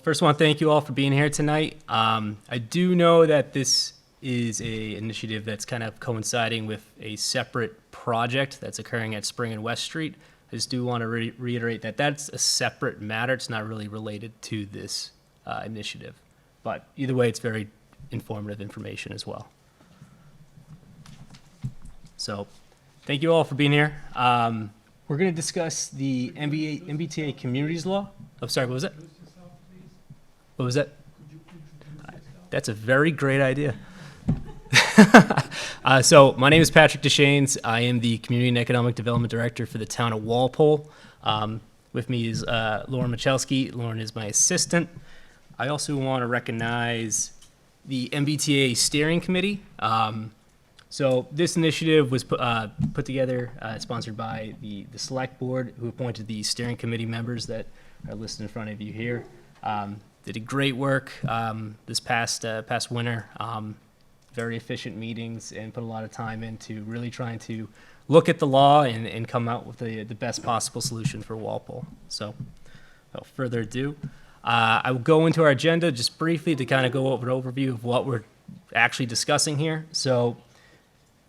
first I want to thank you all for being here tonight. I do know that this is a initiative that's kind of coinciding with a separate project that's occurring at Spring and West Street. I just do want to reiterate that that's a separate matter. It's not really related to this initiative. But either way, it's very informative information as well. So thank you all for being here. We're going to discuss the MBTA Communities Law. Oh, sorry, what was that? What was that? That's a very great idea. So my name is Patrick Deschenes. I am the Community and Economic Development Director for the town of Walpole. With me is Lauren Michalski. Lauren is my assistant. I also want to recognize the MBTA Steering Committee. So this initiative was put together, sponsored by the Select Board, who appointed the steering committee members that are listed in front of you here. They did great work this past winter. Very efficient meetings and put a lot of time into really trying to look at the law and come out with the best possible solution for Walpole. So without further ado, I will go into our agenda just briefly to kind of go over an overview of what we're actually discussing here. So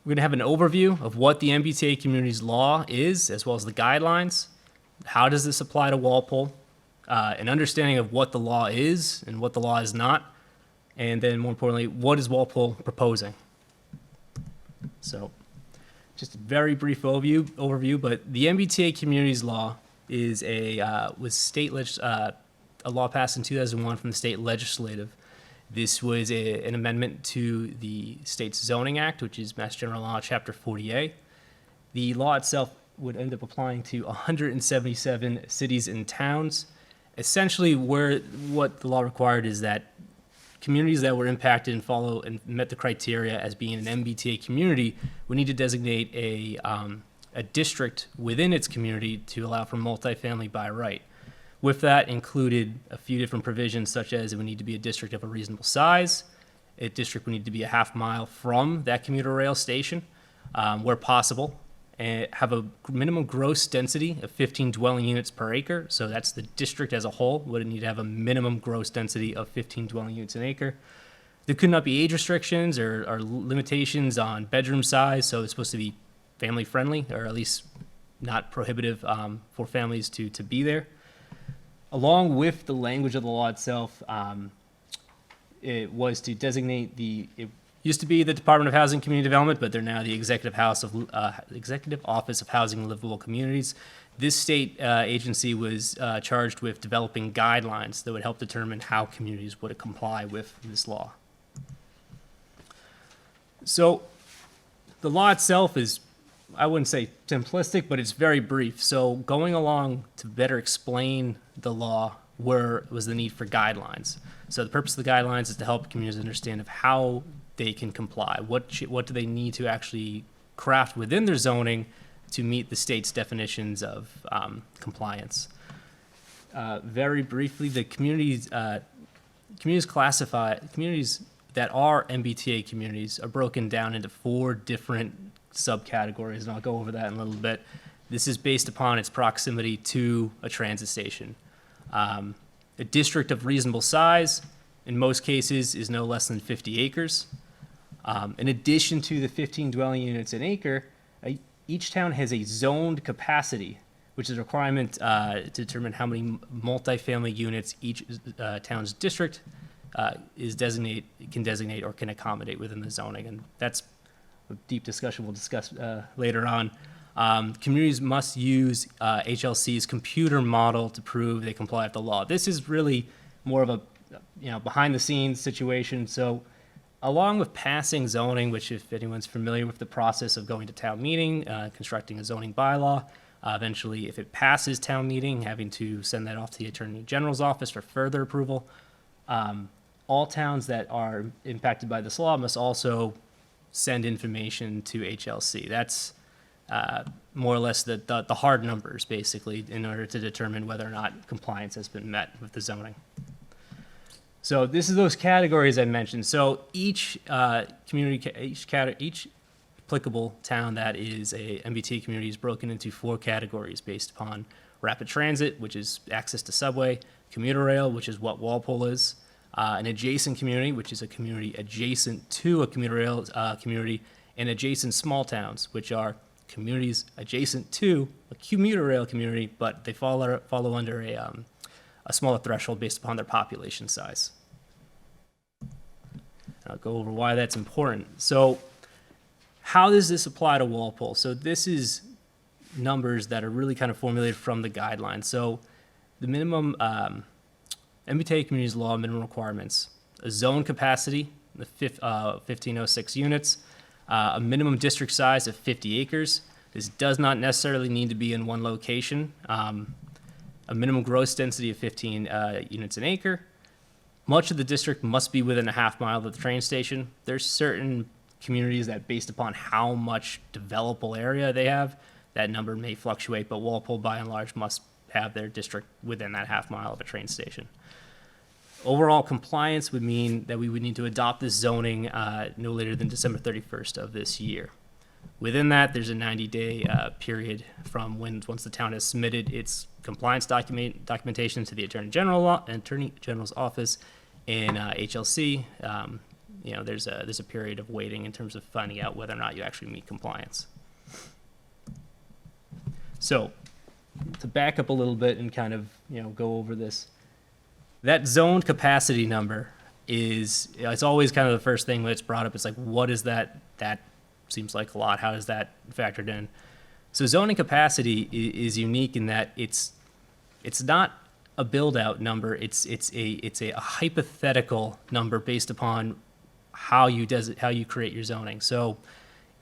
we're going to have an overview of what the MBTA Communities Law is, as well as the guidelines. How does this apply to Walpole? An understanding of what the law is and what the law is not. And then more importantly, what is Walpole proposing? So just a very brief overview, but the MBTA Communities Law is a law passed in 2001 from the state legislative. This was an amendment to the state's Zoning Act, which is Mass General Law, Chapter 40A. The law itself would end up applying to 177 cities and towns. Essentially, what the law required is that communities that were impacted and met the criteria as being an MBTA community would need to designate a district within its community to allow for multifamily by right. With that included a few different provisions, such as it would need to be a district of a reasonable size. A district would need to be a half mile from that commuter rail station, where possible, and have a minimum gross density of 15 dwelling units per acre. So that's the district as a whole would need to have a minimum gross density of 15 dwelling units an acre. There could not be age restrictions or limitations on bedroom size, so it's supposed to be family friendly, or at least not prohibitive for families to be there. Along with the language of the law itself, it was to designate it used to be the Department of Housing and Community Development, but they're now the Executive Office of Housing and Livable Communities. This state agency was charged with developing guidelines that would help determine how communities would comply with this law. So the law itself is, I wouldn't say simplistic, but it's very brief. So going along to better explain the law, where was the need for guidelines. So the purpose of the guidelines is to help communities understand of how they can comply. What do they need to actually craft within their zoning to meet the state's definitions of compliance. Very briefly, the communities that are MBTA communities are broken down into 4 different subcategories, and I'll go over that in a little bit. This is based upon its proximity to a transit station. A district of reasonable size, in most cases, is no less than 50 acres. In addition to the 15 dwelling units an acre, each town has a zoned capacity, which is a requirement to determine how many multifamily units each town's district can designate or can accommodate within the zoning. And that's a deep discussion we'll discuss later on. Communities must use HLC's computer model to prove they comply with the law. This is really more of a behind-the-scenes situation. So along with passing zoning, which if anyone's familiar with the process of going to town meeting, constructing a zoning bylaw, eventually if it passes town meeting, having to send that off to the Attorney General's office for further approval, all towns that are impacted by this law must also send information to HLC. That's more or less the hard numbers, basically, in order to determine whether or not compliance has been met with the zoning. So this is those categories I mentioned. So each applicable town that is a MBTA community is broken into 4 categories based upon rapid transit, which is access to subway, commuter rail, which is what Walpole is, an adjacent community, which is a community adjacent to a commuter rail community, and adjacent small towns, which are communities adjacent to a commuter rail community, but they follow under a smaller threshold based upon their population size. I'll go over why that's important. So how does this apply to Walpole? So this is numbers that are really kind of formulated from the guidelines. So the minimum MBTA Communities Law minimum requirements: a zone capacity, 1506 units, a minimum district size of 50 acres. This does not necessarily need to be in one location. A minimum gross density of 15 units an acre. Much of the district must be within a half mile of the train station. There's certain communities that, based upon how much developable area they have, that number may fluctuate, but Walpole by and large must have their district within that half mile of a train station. Overall compliance would mean that we would need to adopt this zoning no later than December 31st of this year. Within that, there's a 90-day period from once the town has submitted its compliance documentation to the Attorney General's office and HLC. There's a period of waiting in terms of finding out whether or not you actually meet compliance. So, to back up a little bit and kind of go over this, that zoned capacity number it's always kind of the first thing that's brought up. It's like, what is that? That seems like a lot. How is that factored in? So zoning capacity is unique in that it's not a build-out number. It's a hypothetical number based upon how you create your zoning. So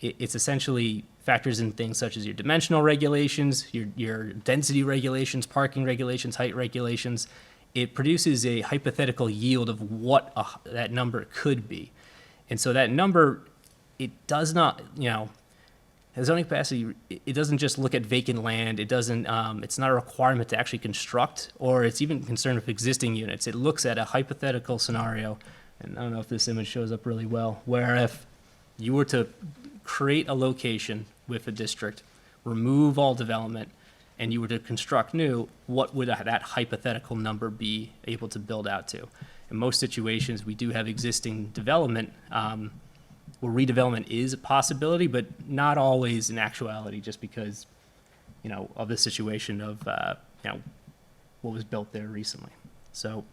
it's essentially factors in things such as your dimensional regulations, your density regulations, parking regulations, height regulations. It produces a hypothetical yield of what that number could be. And so that number, it does not, zoning capacity, it doesn't just look at vacant land. It doesn't, it's not a requirement to actually construct, or it's even concerned with existing units. It looks at a hypothetical scenario, and I don't know if this image shows up really well, where if you were to create a location with a district, remove all development, and you were to construct new, what would that hypothetical number be able to build out to? In most situations, we do have existing development where redevelopment is a possibility, but not always in actuality, just because, of the situation of, what was built there recently. So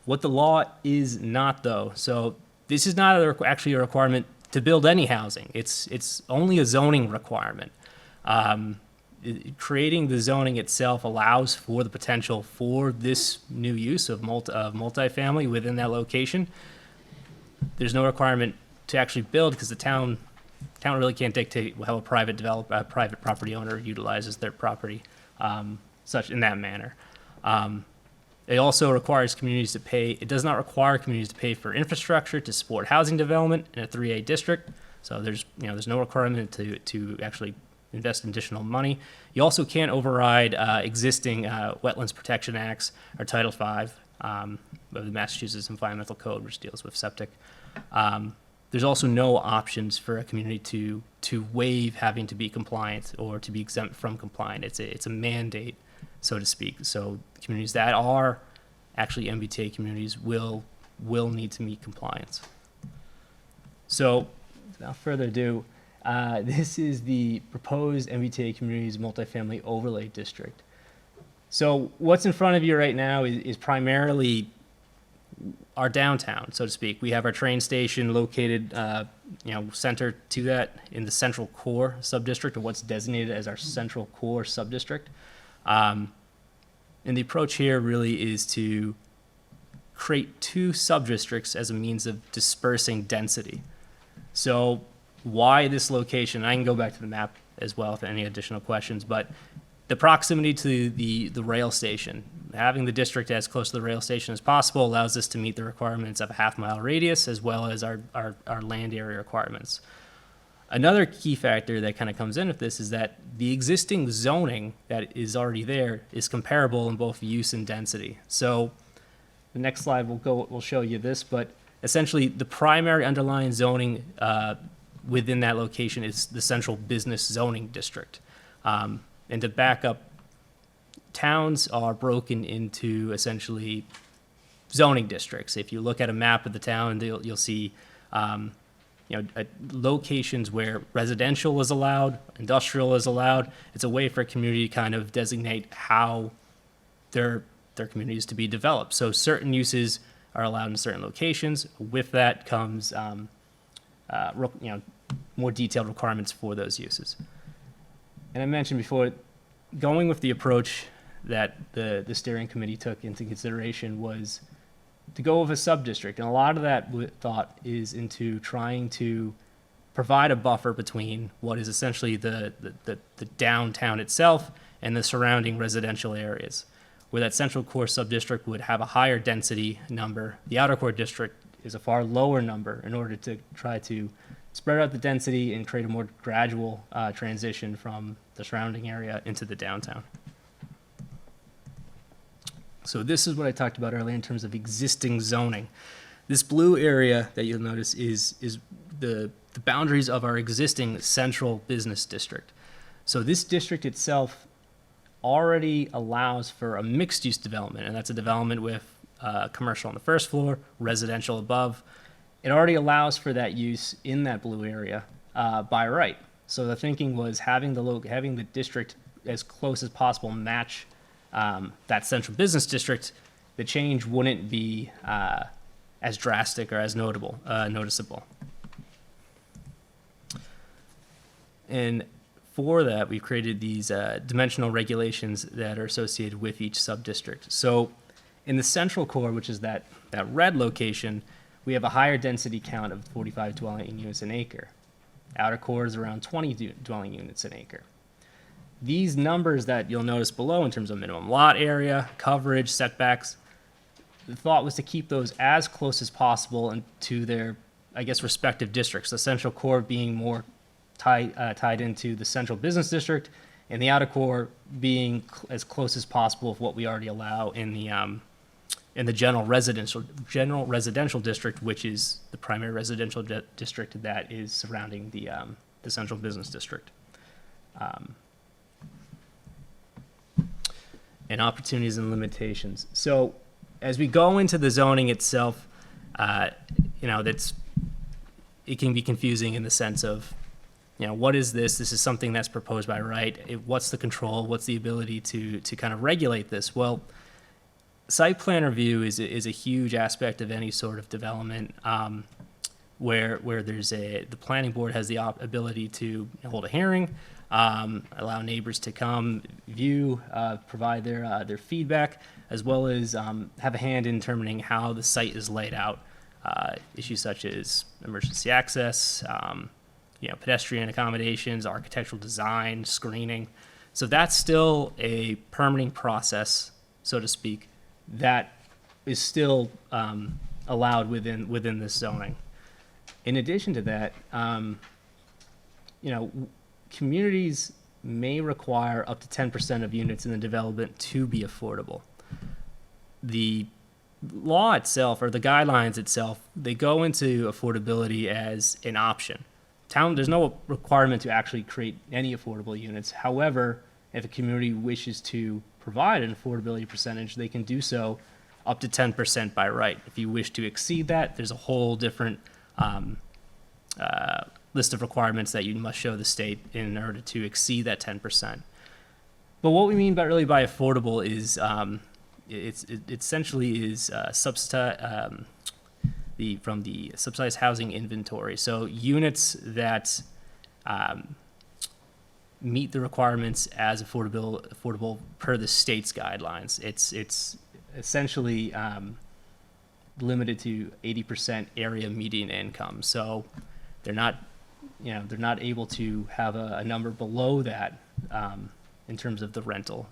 what the law is not, though, so this is not actually a requirement to build any housing. It's only a zoning requirement. Creating the zoning itself allows for the potential for this new use of multifamily within that location. There's no requirement to actually build, because the town really can't dictate how a private property owner utilizes their property such in that manner. It also requires communities to pay. It does not require communities to pay for infrastructure to support housing development in a 3A district. So there's no requirement to actually invest in additional money. You also can't override existing Wetlands Protection Acts or Title V of the Massachusetts Environmental Code, which deals with septic. There's also no options for a community to waive having to be compliant or to be exempt from compliant. It's a mandate, so to speak. So communities that are actually MBTA communities will need to meet compliance. So without further ado, this is the proposed MBTA Communities Multifamily Overlay District. So what's in front of you right now is primarily our downtown, so to speak. We have our train station located, center to that in the central core subdistrict, or what's designated as our central core subdistrict. And the approach here really is to create two subdistricts as a means of dispersing density. So why this location? I can go back to the map as well if any additional questions, but the proximity to the rail station, having the district as close to the rail station as possible allows us to meet the requirements of a half-mile radius as well as our land area requirements. Another key factor that kind of comes in with this is that the existing zoning that is already there is comparable in both use and density. So the next slide will show you this, but essentially the primary underlying zoning within that location is the central business zoning district. And to back up towns are broken into essentially zoning districts. If you look at a map of the town, you'll see locations where residential is allowed, industrial is allowed. It's a way for a community to kind of designate how their community is to be developed. So certain uses are allowed in certain locations. With that comes more detailed requirements for those uses. And I mentioned before, going with the approach that the steering committee took into consideration was to go with a sub-district. And a lot of that thought is into trying to provide a buffer between what is essentially the downtown itself and the surrounding residential areas. Where that central core sub-district would have a higher density number, the outer core district is a far lower number in order to try to spread out the density and create a more gradual transition from the surrounding area into the downtown. So this is what I talked about earlier in terms of existing zoning. This blue area that you'll notice is the boundaries of our existing central business district. So this district itself already allows for a mixed-use development, and that's a development with commercial on the first floor, residential above. It already allows for that use in that blue area by right. So the thinking was having the district as close as possible match that central business district. The change wouldn't be as drastic or as noticeable. And for that, we've created these dimensional regulations that are associated with each sub-district. So in the central core, which is that red location, we have a higher density count of 45 dwelling units an acre. Outer core is around 20 dwelling units an acre. These numbers that you'll notice below in terms of minimum lot area, coverage, setbacks, the thought was to keep those as close as possible to their, respective districts. The central core being more tied into the central business district, and the outer core being as close as possible of what we already allow in the general residential district, which is the primary residential district that is surrounding the central business district. And opportunities and limitations. So as we go into the zoning itself, it can be confusing in the sense of, what is this? This is something that's proposed by right. What's the control? What's the ability to kind of regulate this? Well, site plan review is a huge aspect of any sort of development, where the planning board has the ability to hold a hearing, allow neighbors to come view, provide their feedback, as well as have a hand in determining how the site is laid out. Issues such as emergency access, pedestrian accommodations, architectural design, screening. So that's still a permitting process, so to speak, that is still allowed within this zoning. In addition to that, communities may require up to 10% of units in the development to be affordable. The law itself, or the guidelines itself, they go into affordability as an option. There's no requirement to actually create any affordable units. However, if a community wishes to provide an affordability percentage, they can do so up to 10% by right. If you wish to exceed that, there's a whole different list of requirements that you must show the state in order to exceed that 10%. But what we mean by affordable is it essentially is from the subsidized housing inventory. So units that meet the requirements as affordable per the state's guidelines. It's essentially limited to 80% area median income. So they're not able to have a number below that in terms of the rental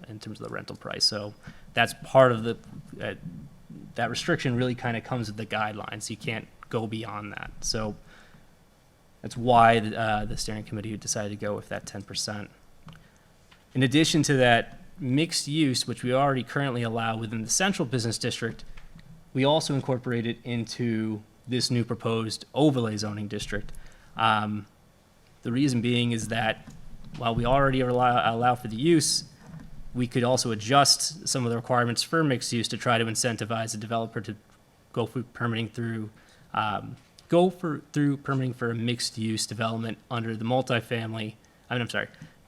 price. So that's part of that restriction really kind of comes with the guidelines. You can't go beyond that. So that's why the steering committee decided to go with that 10%. In addition to that, mixed use, which we already currently allow within the central business district, we also incorporated into this new proposed overlay zoning district. The reason being is that while we already allow for the use, We could also adjust some of the requirements for mixed use to try to incentivize a developer to go through permitting through permitting for a mixed use development under the multifamily.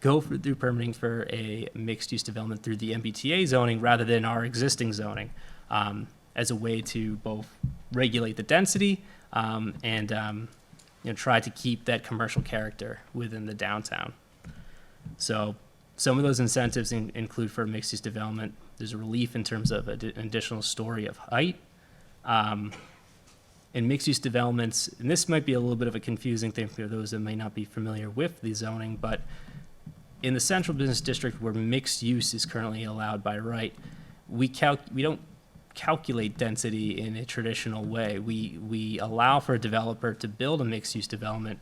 Through permitting for a mixed use development through the MBTA zoning rather than our existing zoning, as a way to both regulate the density and try to keep that commercial character within the downtown. So some of those incentives include for mixed use development. There's a relief in terms of an additional story of height. In mixed-use developments, and this might be a little bit of a confusing thing for those that may not be familiar with the zoning, but in the central business district where mixed use is currently allowed by right, we don't calculate density in a traditional way. We allow for a developer to build a mixed-use development,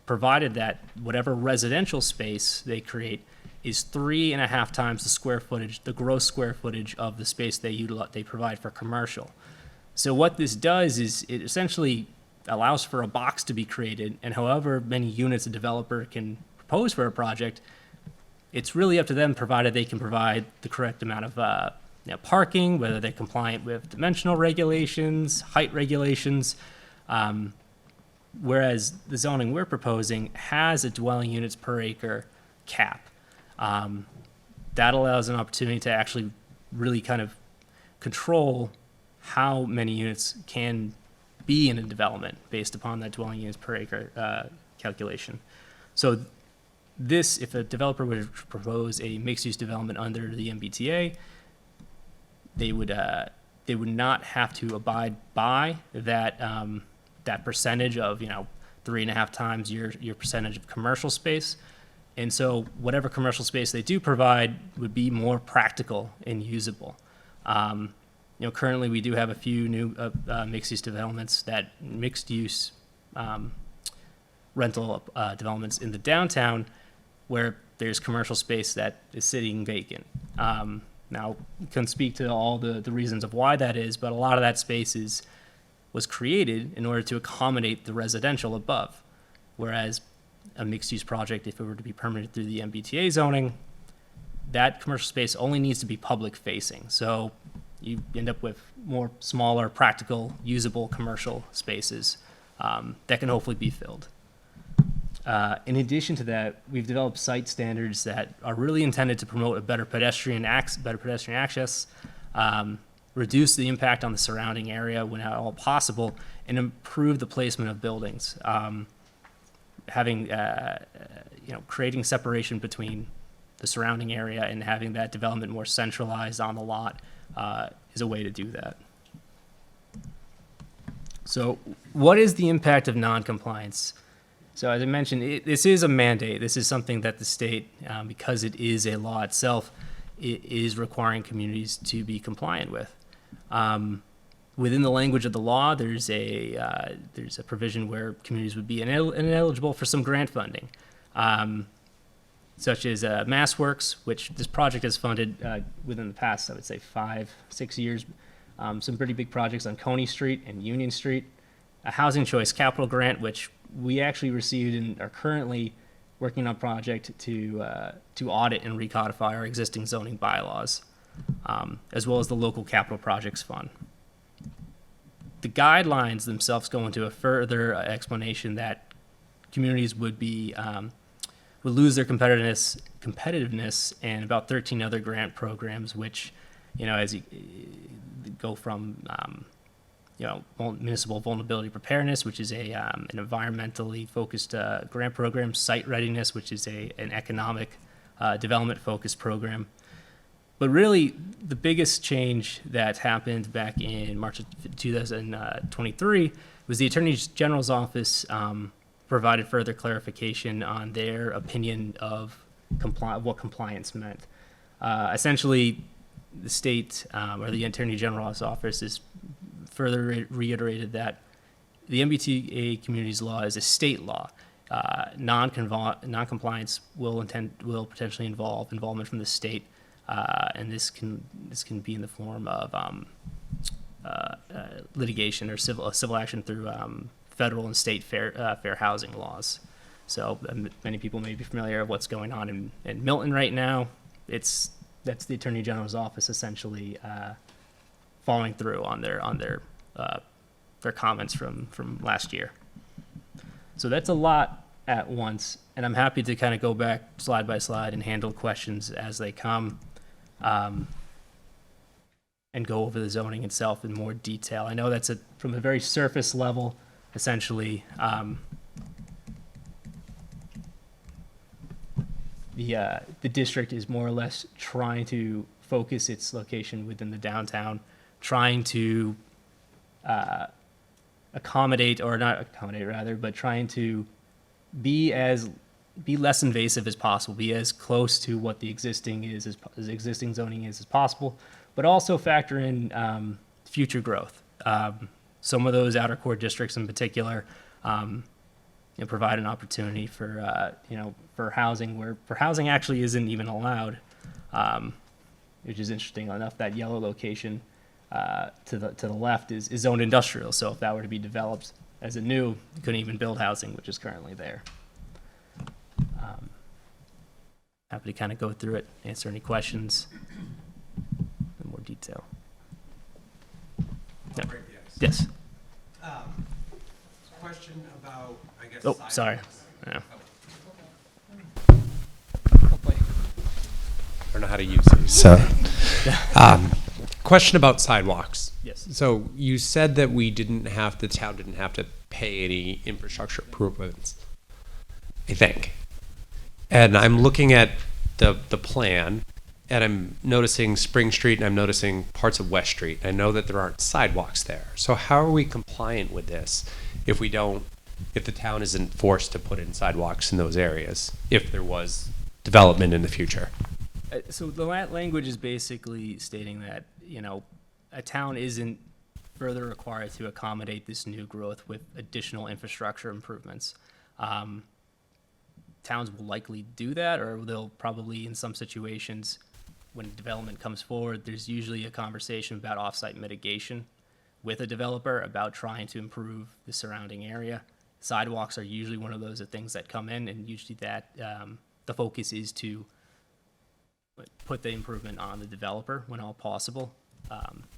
provided that whatever residential space they create is 3.5 times the gross square footage of the space they provide for commercial. So what this does is it essentially allows for a box to be created, and however many units a developer can propose for a project, it's really up to them, provided they can provide the correct amount of parking, whether they're compliant with dimensional regulations, height regulations, whereas the zoning we're proposing has a dwelling units per acre cap. That allows an opportunity to actually really kind of control how many units can be in a development based upon that dwelling units per acre calculation. So this, if a developer would propose a mixed-use development under the MBTA, they would not have to abide by that that percentage of 3.5 times your percentage of commercial space. And so whatever commercial space they do provide would be more practical and usable. Currently we do have a few new mixed-use developments, that mixed-use rental developments in the downtown where there's commercial space that is sitting vacant. Now, I couldn't speak to all the reasons of why that is, but a lot of that space was created in order to accommodate the residential above, whereas a mixed-use project, if it were to be permitted through the MBTA zoning, that commercial space only needs to be public-facing. So you end up with more smaller, practical, usable commercial spaces that can hopefully be filled. In addition to that, we've developed site standards that are really intended to promote a better pedestrian access, reduce the impact on the surrounding area when at all possible, and improve the placement of buildings. Creating separation between the surrounding area and having that development more centralized on the lot is a way to do that. So what is the impact of noncompliance? So as I mentioned, this is a mandate. This is something that the state, because it is a law itself, it is requiring communities to be compliant with. Within the language of the law, there's a provision where communities would be ineligible for some grant funding, such as MassWorks, which this project has funded within the past, I would say 5-6 years. Some pretty big projects on Coney Street and Union Street. A Housing Choice Capital Grant, which we actually received and are currently working on a project to audit and recodify our existing zoning bylaws, as well as the Local Capital Projects Fund. The guidelines themselves go into a further explanation that communities would lose their competitiveness, and about 13 other grant programs, which, as you go from municipal vulnerability preparedness, which is an environmentally focused grant program, site readiness, which is an economic development focused program. But really, the biggest change that happened back in March of 2023 was the Attorney General's office provided further clarification on their opinion of what compliance meant. Essentially, the state or the Attorney General's office is further reiterated that the MBTA Communities Law is a state law. Non-compliance will potentially involve involvement from the state, and this can be in the form of litigation or civil action through federal and state fair housing laws. So many people may be familiar with what's going on in Milton right now. that's the Attorney General's office essentially following through on their comments from last year. So that's a lot at once, and I'm happy to kind of go back slide by slide and handle questions as they come, and go over the zoning itself in more detail. I know that's from a very surface level, essentially. The district is more or less trying to focus its location within the downtown, trying to accommodate, or not accommodate rather, but trying to be less invasive as possible, be as close to what the existing is as existing zoning is as possible, but also factor in future growth. Some of those outer core districts in particular, provide an opportunity for for housing where housing actually isn't even allowed, which is interesting enough. That yellow location to the left is zoned industrial. So if that were to be developed as a new, you couldn't even build housing, which is currently there. Happy to kind of go through it, answer any questions in more detail. No. Yes. Question about, I guess. Oh, sorry. Yeah. I don't know how to use these. So, question about sidewalks. Yes. So you said that the town didn't have to pay any infrastructure improvements, I think. And I'm looking at the plan, and I'm noticing Spring Street, and I'm noticing parts of West Street. I know that there aren't sidewalks there. So how are we compliant with this if the town isn't forced to put in sidewalks in those areas, if there was development in the future? So the language is basically stating that, a town isn't further required to accommodate this new growth with additional infrastructure improvements. Towns will likely do that, or they'll probably, in some situations, when development comes forward, there's usually a conversation about offsite mitigation with a developer about trying to improve the surrounding area. Sidewalks are usually one of those things that come in, and usually that the focus is to put the improvement on the developer when all possible,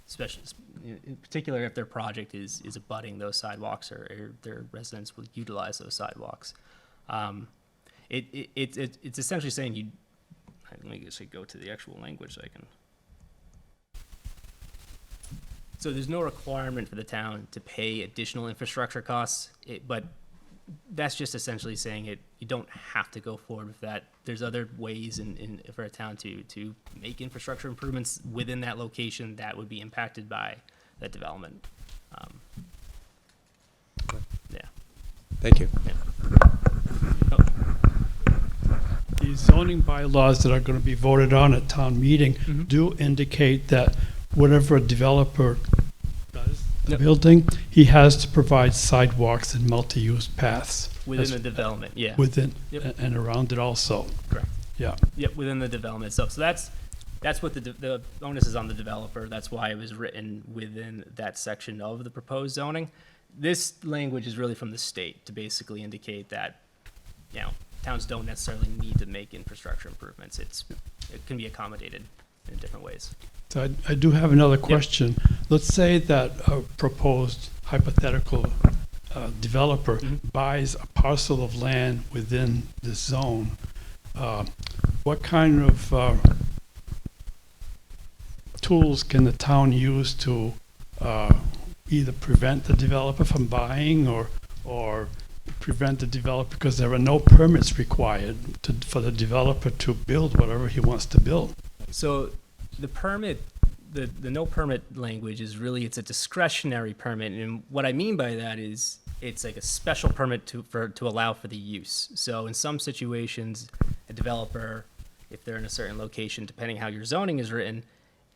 especially in particular if their project is abutting those sidewalks, or their residents will utilize those sidewalks. It's essentially saying let me just go to the actual language so I can. So there's no requirement for the town to pay additional infrastructure costs, but that's just essentially saying you don't have to go forward with that. There's other ways for a town to make infrastructure improvements within that location that would be impacted by that development. Yeah. Thank you. Yeah. Oh. The zoning bylaws that are going to be voted on at town meeting do indicate that whatever a developer does the building, he has to provide sidewalks and multi-use paths. Within the development, yeah. Within Yep. and around it also. Correct. Yeah. Yep, within the development itself. So that's what the onus is on the developer. That's why it was written within that section of the proposed zoning. This language is really from the state to basically indicate that, towns don't necessarily need to make infrastructure improvements. It can be accommodated in different ways. So I do have another question. Let's say that a proposed hypothetical developer buys a parcel of land within this zone. What kind of tools can the town use to either prevent the developer from buying or prevent the developer, because there are no permits required for the developer to build whatever he wants to build? So the permit, the no permit language is really, it's a discretionary permit. And what I mean by that is it's like a special permit to allow for the use. So in some situations, a developer, if they're in a certain location, depending how your zoning is written,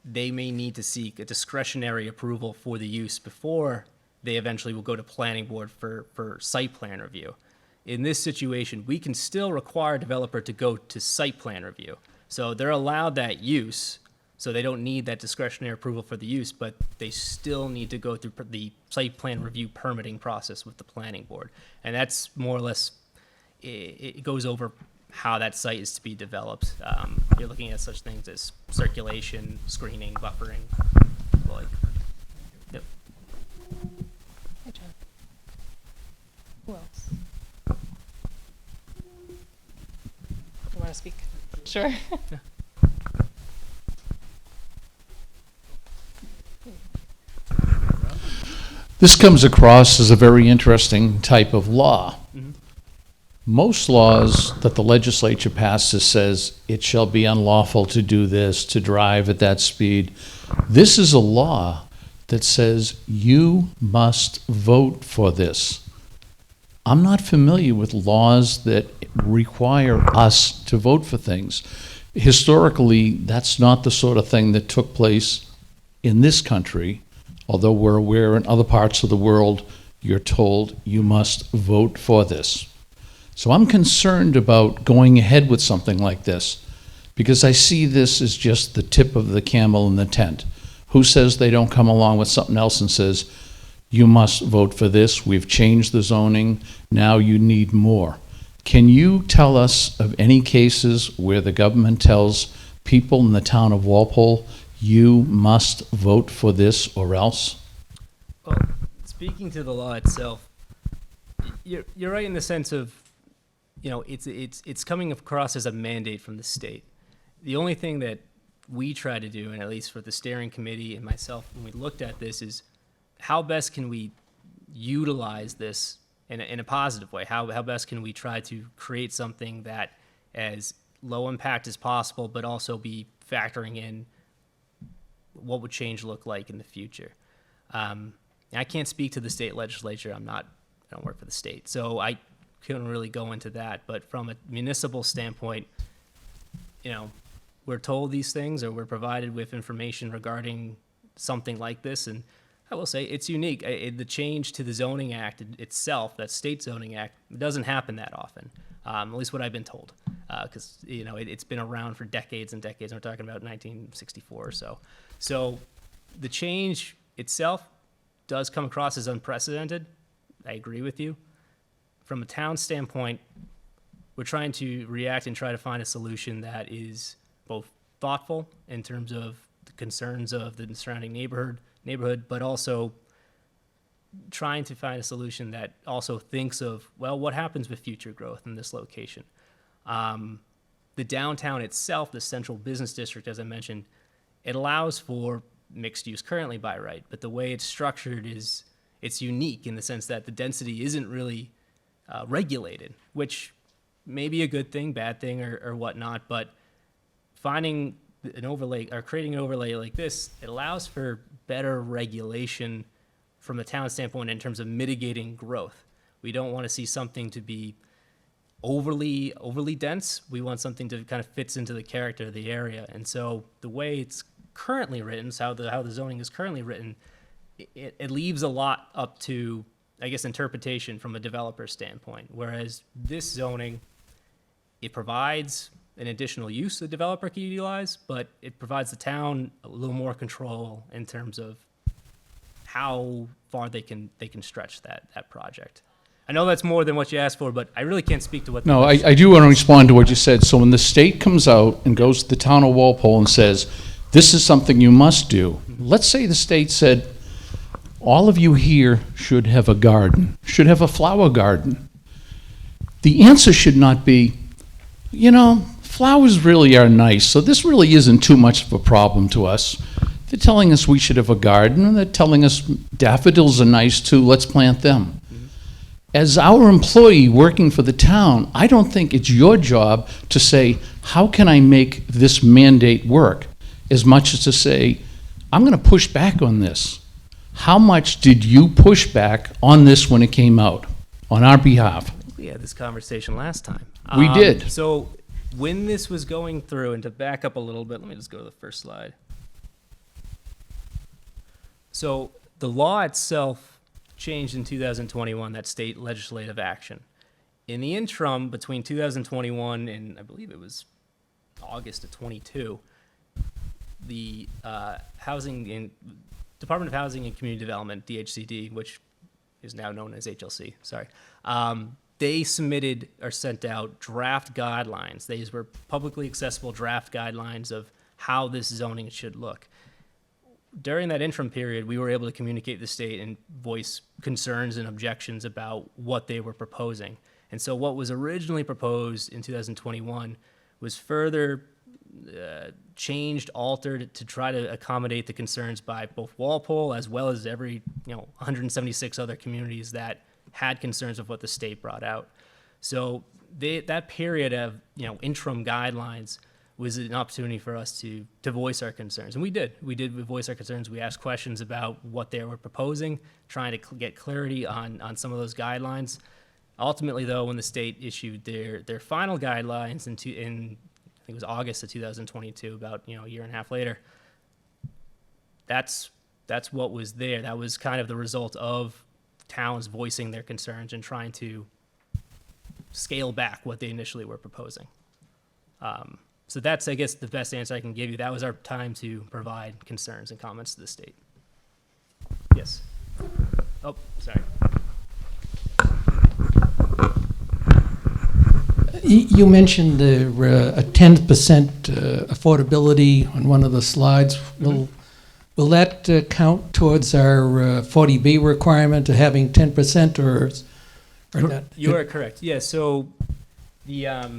they may need to seek a discretionary approval for the use before they eventually will go to planning board for site plan review. In this situation, we can still require a developer to go to site plan review. So they're allowed that use, so they don't need that discretionary approval for the use, but they still need to go through the site plan review permitting process with the planning board. And that's more or less, it goes over how that site is to be developed. You're looking at such things as circulation, screening, buffering, like. Yep. Hey, John. Who else? You want to speak? Sure. This comes across as a very interesting type of law. Mhm. Most laws that the legislature passes says it shall be unlawful to do this, to drive at that speed. This is a law that says you must vote for this. I'm not familiar with laws that require us to vote for things. Historically, that's not the sort of thing that took place in this country, although we're aware in other parts of the world, you're told you must vote for this. So I'm concerned about going ahead with something like this, because I see this as just the tip of the camel in the tent. Who says they don't come along with something else and says, you must vote for this, we've changed the zoning, now you need more. Can you tell us of any cases where the government tells people in the town of Walpole, you must vote for this or else? Well, speaking to the law itself, you're right in the sense of, it's coming across as a mandate from the state. The only thing that we try to do, and at least for the steering committee and myself, when we looked at this, is how best can we utilize this in a positive way? How best can we try to create something that as low impact as possible, but also be factoring in what would change look like in the future? I can't speak to the state legislature. I don't work for the state, so I couldn't really go into that. But from a municipal standpoint, we're told these things, or we're provided with information regarding something like this, and I will say it's unique. The change to the zoning act itself, that state zoning act, doesn't happen that often, at least what I've been told, because it's been around for decades and decades. We're talking about 1964 or so. So the change itself does come across as unprecedented. I agree with you. From a town standpoint, we're trying to react and try to find a solution that is both thoughtful in terms of the concerns of the surrounding neighborhood, but also trying to find a solution that also thinks of, well, what happens with future growth in this location? The downtown itself, the central business district, as I mentioned, it allows for mixed use currently by right, but the way it's structured it's unique in the sense that the density isn't really regulated, which may be a good thing, bad thing, or whatnot, but finding an overlay or creating an overlay like this, it allows for better regulation from the town standpoint in terms of mitigating growth. We don't want to see something to be overly dense. We want something to kind of fits into the character of the area. And so the way it's currently written, so how the zoning is currently written, it leaves a lot up to, I guess, interpretation from a developer standpoint. Whereas this zoning, it provides an additional use the developer can utilize, but it provides the town a little more control in terms of how far they can stretch that project. I know that's more than what you asked for, but I really can't speak to what. No, I do want to respond to what you said. So when the state comes out and goes to the town of Walpole and says, this is something you must do, let's say the state said, all of you here should have a garden, should have a flower garden. The answer should not be, flowers really are nice, so this really isn't too much of a problem to us. They're telling us we should have a garden, and they're telling us daffodils are nice too, let's plant them. As our employee working for the town, I don't think it's your job to say, how can I make this mandate work? As much as to say, I'm going to push back on this. How much did you push back on this when it came out, on our behalf? We had this conversation last time. We did. So when this was going through, and to back up a little bit, let me just go to the first slide. So the law itself changed in 2021, that state legislative action. In the interim, between 2021 and I believe it was August of 22, the Department of Housing and Community Development, DHCD, which is now known as HLC, they submitted or sent out draft guidelines. These were publicly accessible draft guidelines of how this zoning should look. During that interim period, we were able to communicate with the state and voice concerns and objections about what they were proposing. And so what was originally proposed in 2021 was further changed, altered to try to accommodate the concerns by both Walpole as well as every 176 other communities that had concerns with what the state brought out. So that period of interim guidelines was an opportunity for us to voice our concerns, and we did voice our concerns. We asked questions about what they were proposing, trying to get clarity on some of those guidelines. Ultimately, though, when the state issued their final guidelines in I think it was August of 2022, about a year and a half later, that's what was there. That was kind of the result of towns voicing their concerns and trying to scale back what they initially were proposing. So that's, I guess, the best answer I can give you. That was our time to provide concerns and comments to the state. Yes. Oh, sorry. You mentioned a 10% affordability on one of the slides. Will that count towards our 40B requirement of having 10% or not? You are correct. Yeah. So the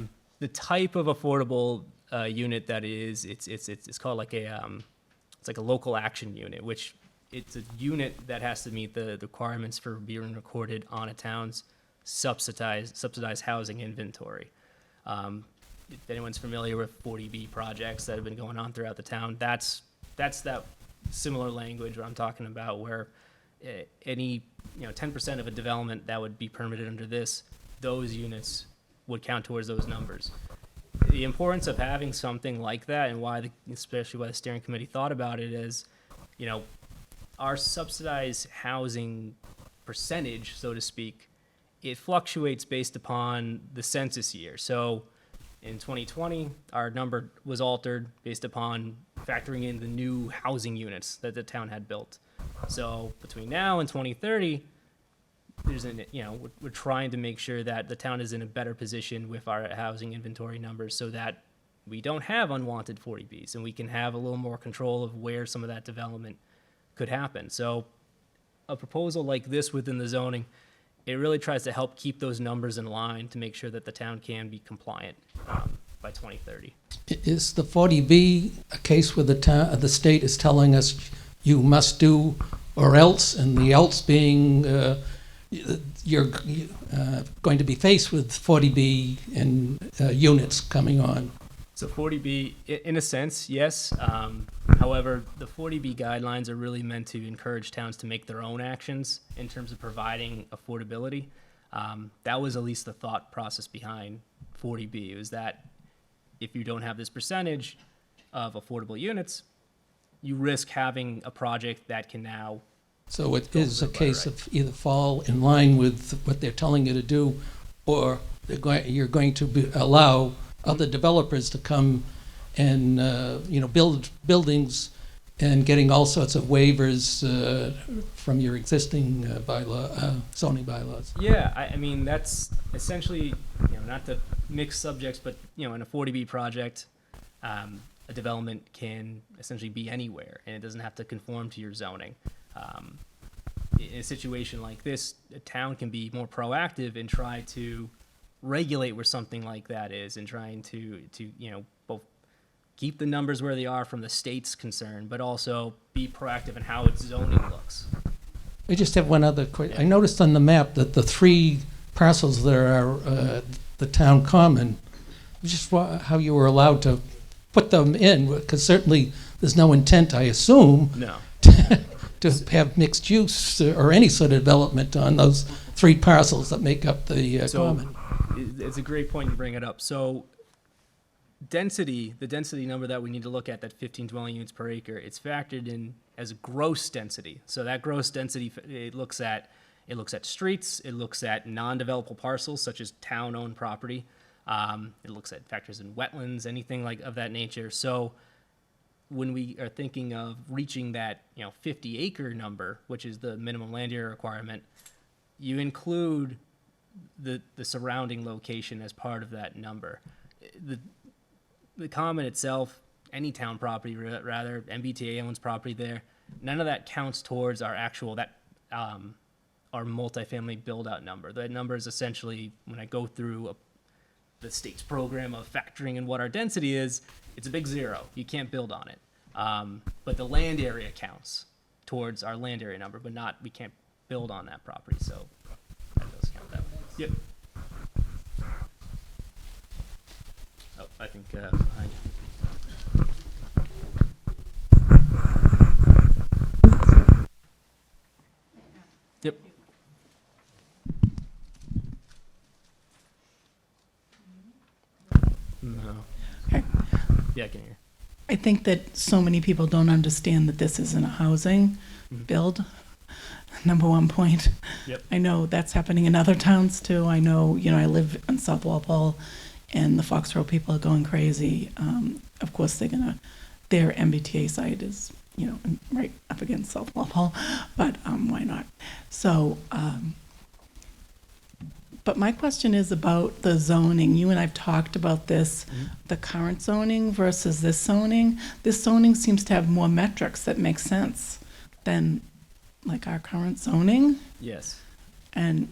type of affordable unit that is, it's called like it's like a local action unit, which it's a unit that has to meet the requirements for being recorded on a town's subsidized housing inventory. If anyone's familiar with 40B projects that have been going on throughout the town, that's that similar language what I'm talking about, where any 10% of a development that would be permitted under this, those units would count towards those numbers. The importance of having something like that, and especially why the steering committee thought about it, is our subsidized housing percentage, so to speak, it fluctuates based upon the census year. So in 2020, our number was altered based upon factoring in the new housing units that the town had built. So between now and 2030, we're trying to make sure that the town is in a better position with our housing inventory numbers so that we don't have unwanted 40Bs and we can have a little more control of where some of that development could happen. So a proposal like this within the zoning, it really tries to help keep those numbers in line to make sure that the town can be compliant by 2030. Is the 40B a case where the state is telling us you must do or else, and the else being you're going to be faced with 40B and units coming on? So 40B, in a sense, yes. However, the 40B guidelines are really meant to encourage towns to make their own actions in terms of providing affordability. That was at least the thought process behind 40B. It was that if you don't have this percentage of affordable units, you risk having a project that can now. So it is a case of either fall in line with what they're telling you to do, or you're going to allow other developers to come and build buildings and getting all sorts of waivers from your existing zoning bylaws. Yeah, I mean that's essentially not to mix subjects, but in a 40B project, a development can essentially be anywhere, and it doesn't have to conform to your zoning. In a situation like this, a town can be more proactive and try to regulate where something like that is, and trying to both keep the numbers where they are from the state's concern, but also be proactive in how its zoning looks. I just have one other question. I noticed on the map that the 3 parcels that are the town common, just how you were allowed to put them in, because certainly there's no intent, I assume, No. to have mixed use or any sort of development on those 3 parcels that make up the common. It's a great point to bring it up. So the density number that we need to look at, that 15 dwelling units per acre, it's factored in as a gross density. So that gross density, it looks at streets, it looks at non-developable parcels such as town-owned property. It looks at factors in wetlands, anything like of that nature. So when we are thinking of reaching that 50 acre number, which is the minimum land area requirement, you include the surrounding location as part of that number. The common itself, any town property rather, MBTA owns property there. None of that counts towards our actual our multifamily build out number. That number is essentially, when I go through the state's program of factoring in what our density is, it's a big zero. You can't build on it. But the land area counts towards our land area number, but we can't build on that property. So that does count that way. Yep. Oh, I think behind you. Yep. No. Okay. Yeah, I can hear. I think that so many people don't understand that this isn't a housing build. Number one point. Yep. I know that's happening in other towns too. I know, I live in South Walpole, and the Fox Road people are going crazy. Of course, their MBTA site is, right up against South Walpole, but why not? So, but my question is about the zoning. You and I've talked about this, the current zoning versus this zoning. This zoning seems to have more metrics that make sense than like our current zoning. Yes. And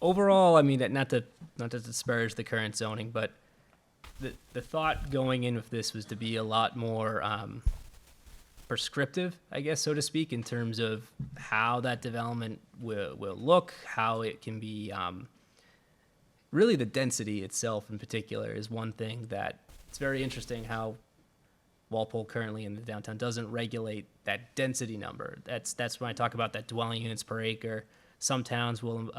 Overall, I mean, not to disparage the current zoning, but the thought going in with this was to be a lot more prescriptive, I guess, so to speak, in terms of how that development will look, how it can be. Really, the density itself, in particular, is one thing that it's very interesting how Walpole currently in the downtown doesn't regulate that density number. That's when I talk about that dwelling units per acre. Some towns will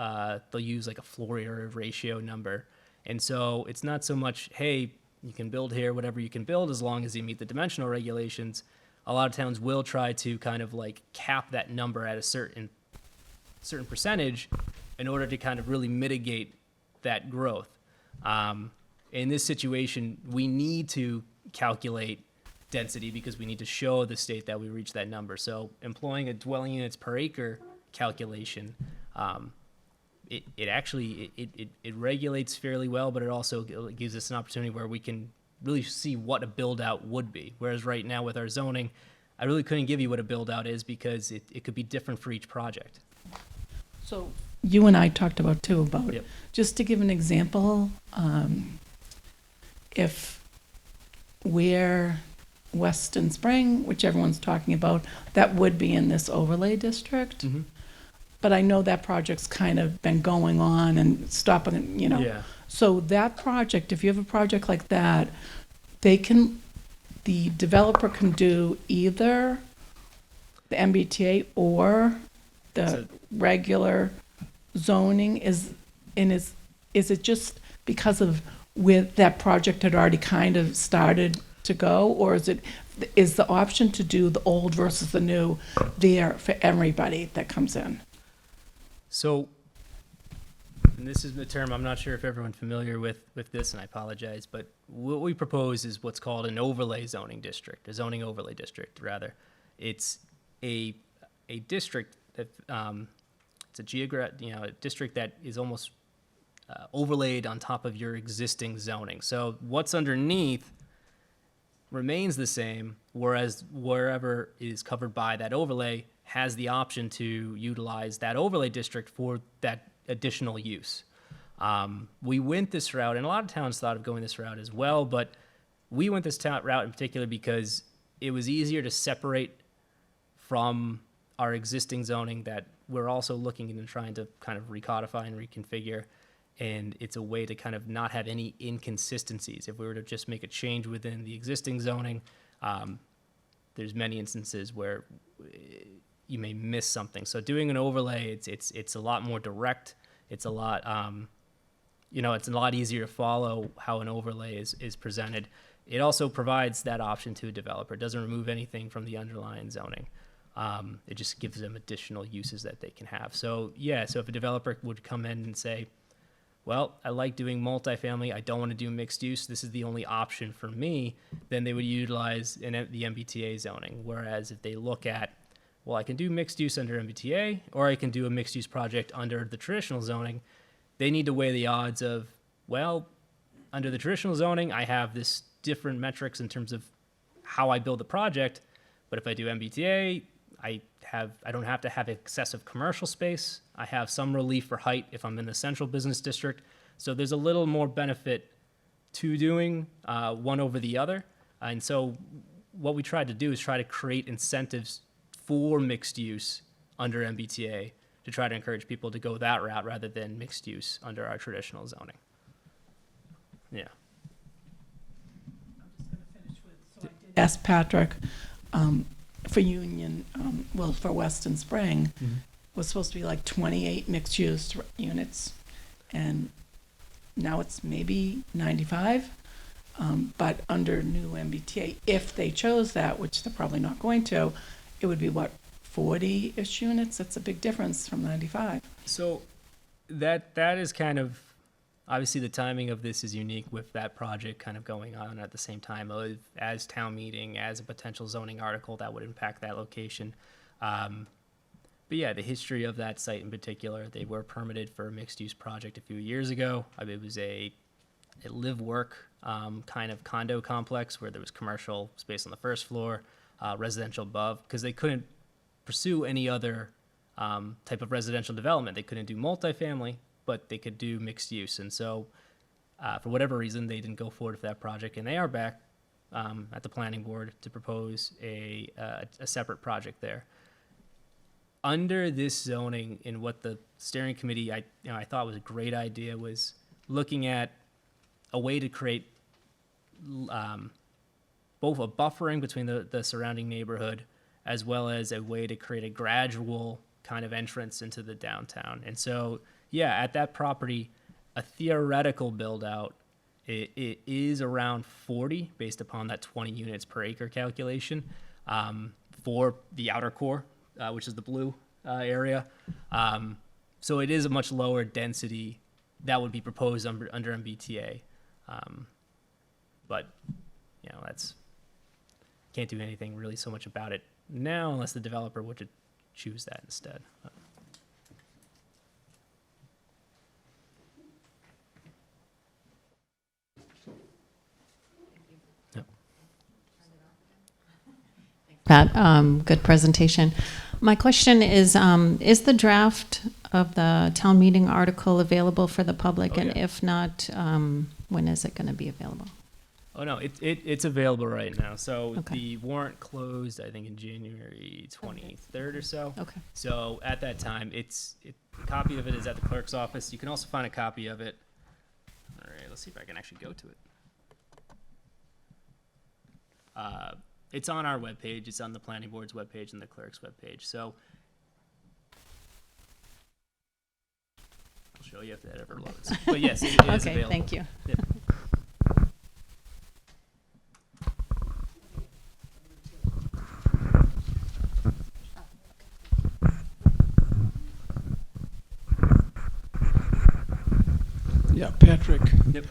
they'll use like a floor area ratio number, and so it's not so much, hey, you can build here whatever you can build as long as you meet the dimensional regulations. A lot of towns will try to kind of like cap that number at a certain percentage in order to kind of really mitigate that growth. In this situation, we need to calculate density because we need to show the state that we reach that number. So employing a dwelling units per acre calculation, it actually regulates fairly well, but it also gives us an opportunity where we can really see what a build out would be. Whereas right now with our zoning, I really couldn't give you what a build out is because it could be different for each project. so you and I talked about too, about, Yep. just to give an example, if we're Weston Spring, which everyone's talking about, that would be in this overlay district. Mm-hmm. But I know that project's kind of been going on and stopping, Yeah. So that project, if you have a project like that, the developer can do either the MBTA or the regular zoning. Is it just because of with that project had already kind of started to go, or is the option to do the old versus the new there for everybody that comes in? So, and this is the term, I'm not sure if everyone's familiar with this, and I apologize, but what we propose is what's called an overlay zoning district, a zoning overlay district, rather. It's a district that, it's a district that is almost overlaid on top of your existing zoning. So what's underneath remains the same, whereas wherever is covered by that overlay has the option to utilize that overlay district for that additional use. We went this route, and a lot of towns thought of going this route as well, but we went this route in particular because it was easier to separate from our existing zoning that we're also looking into trying to kind of recodify and reconfigure. And it's a way to kind of not have any inconsistencies. If we were to just make a change within the existing zoning, there's many instances where you may miss something. So doing an overlay, it's a lot more direct. It's a lot, it's a lot easier to follow how an overlay is presented. It also provides that option to a developer. It doesn't remove anything from the underlying zoning. It just gives them additional uses that they can have. So yeah, so if a developer would come in and say, well, I like doing multifamily, I don't want to do mixed use, this is the only option for me, then they would utilize the MBTA zoning. Whereas if they look at, well, I can do mixed use under MBTA, or I can do a mixed use project under the traditional zoning, they need to weigh the odds of, well, under the traditional zoning, I have this different metrics in terms of how I build the project, but if I do MBTA, I don't have to have excessive commercial space. I have some relief for height if I'm in the central business district. So there's a little more benefit to doing one over the other. And so what we tried to do is try to create incentives for mixed use under MBTA to try to encourage people to go that route rather than mixed use under our traditional zoning. Yeah. Asked Patrick, for Union, well, for Weston Spring, was supposed to be like 28 mixed-use units, and now it's maybe 95. But under new MBTA, if they chose that, which they're probably not going to, it would be what, 40-ish units? That's a big difference from 95. So that is kind of, obviously the timing of this is unique with that project kind of going on at the same time as town meeting, as a potential zoning article that would impact that location. But yeah, the history of that site in particular, they were permitted for a mixed-use project a few years ago. I mean, it was a live-work kind of condo complex where there was commercial space on the first floor, residential above, because they couldn't pursue any other type of residential development. They couldn't do multifamily, but they could do mixed use. And so for whatever reason, they didn't go forward with that project. And they are back at the planning board to propose a separate project there. Under this zoning, and what the steering committee I thought was a great idea was looking at a way to create both a buffering between the surrounding neighborhood as well as a way to create a gradual kind of entrance into the downtown. And so, yeah, at that property, a theoretical build out, it is around 40 based upon that 20 units per acre calculation for the outer core, which is the blue area. So it is a much lower density that would be proposed under MBTA. But, you know, can't do anything really so much about it now unless the developer were to choose that instead. Pat, good presentation. My question is the draft of the town meeting article available for the public? Oh, and yeah. if not, when is it going to be available? Oh, no, it's available right now. So Okay. the warrant closed, I think, in January 23rd or so. Okay. So So at that time, a copy of it is at the clerk's office. You can also find a copy of it. All right, let's see if I can actually go to it. It's on our webpage. It's on the planning board's webpage and the clerk's webpage. So I'll show you if that ever loads. But yes, it is okay, available. thank you. Yeah. Yeah, Patrick. Yep.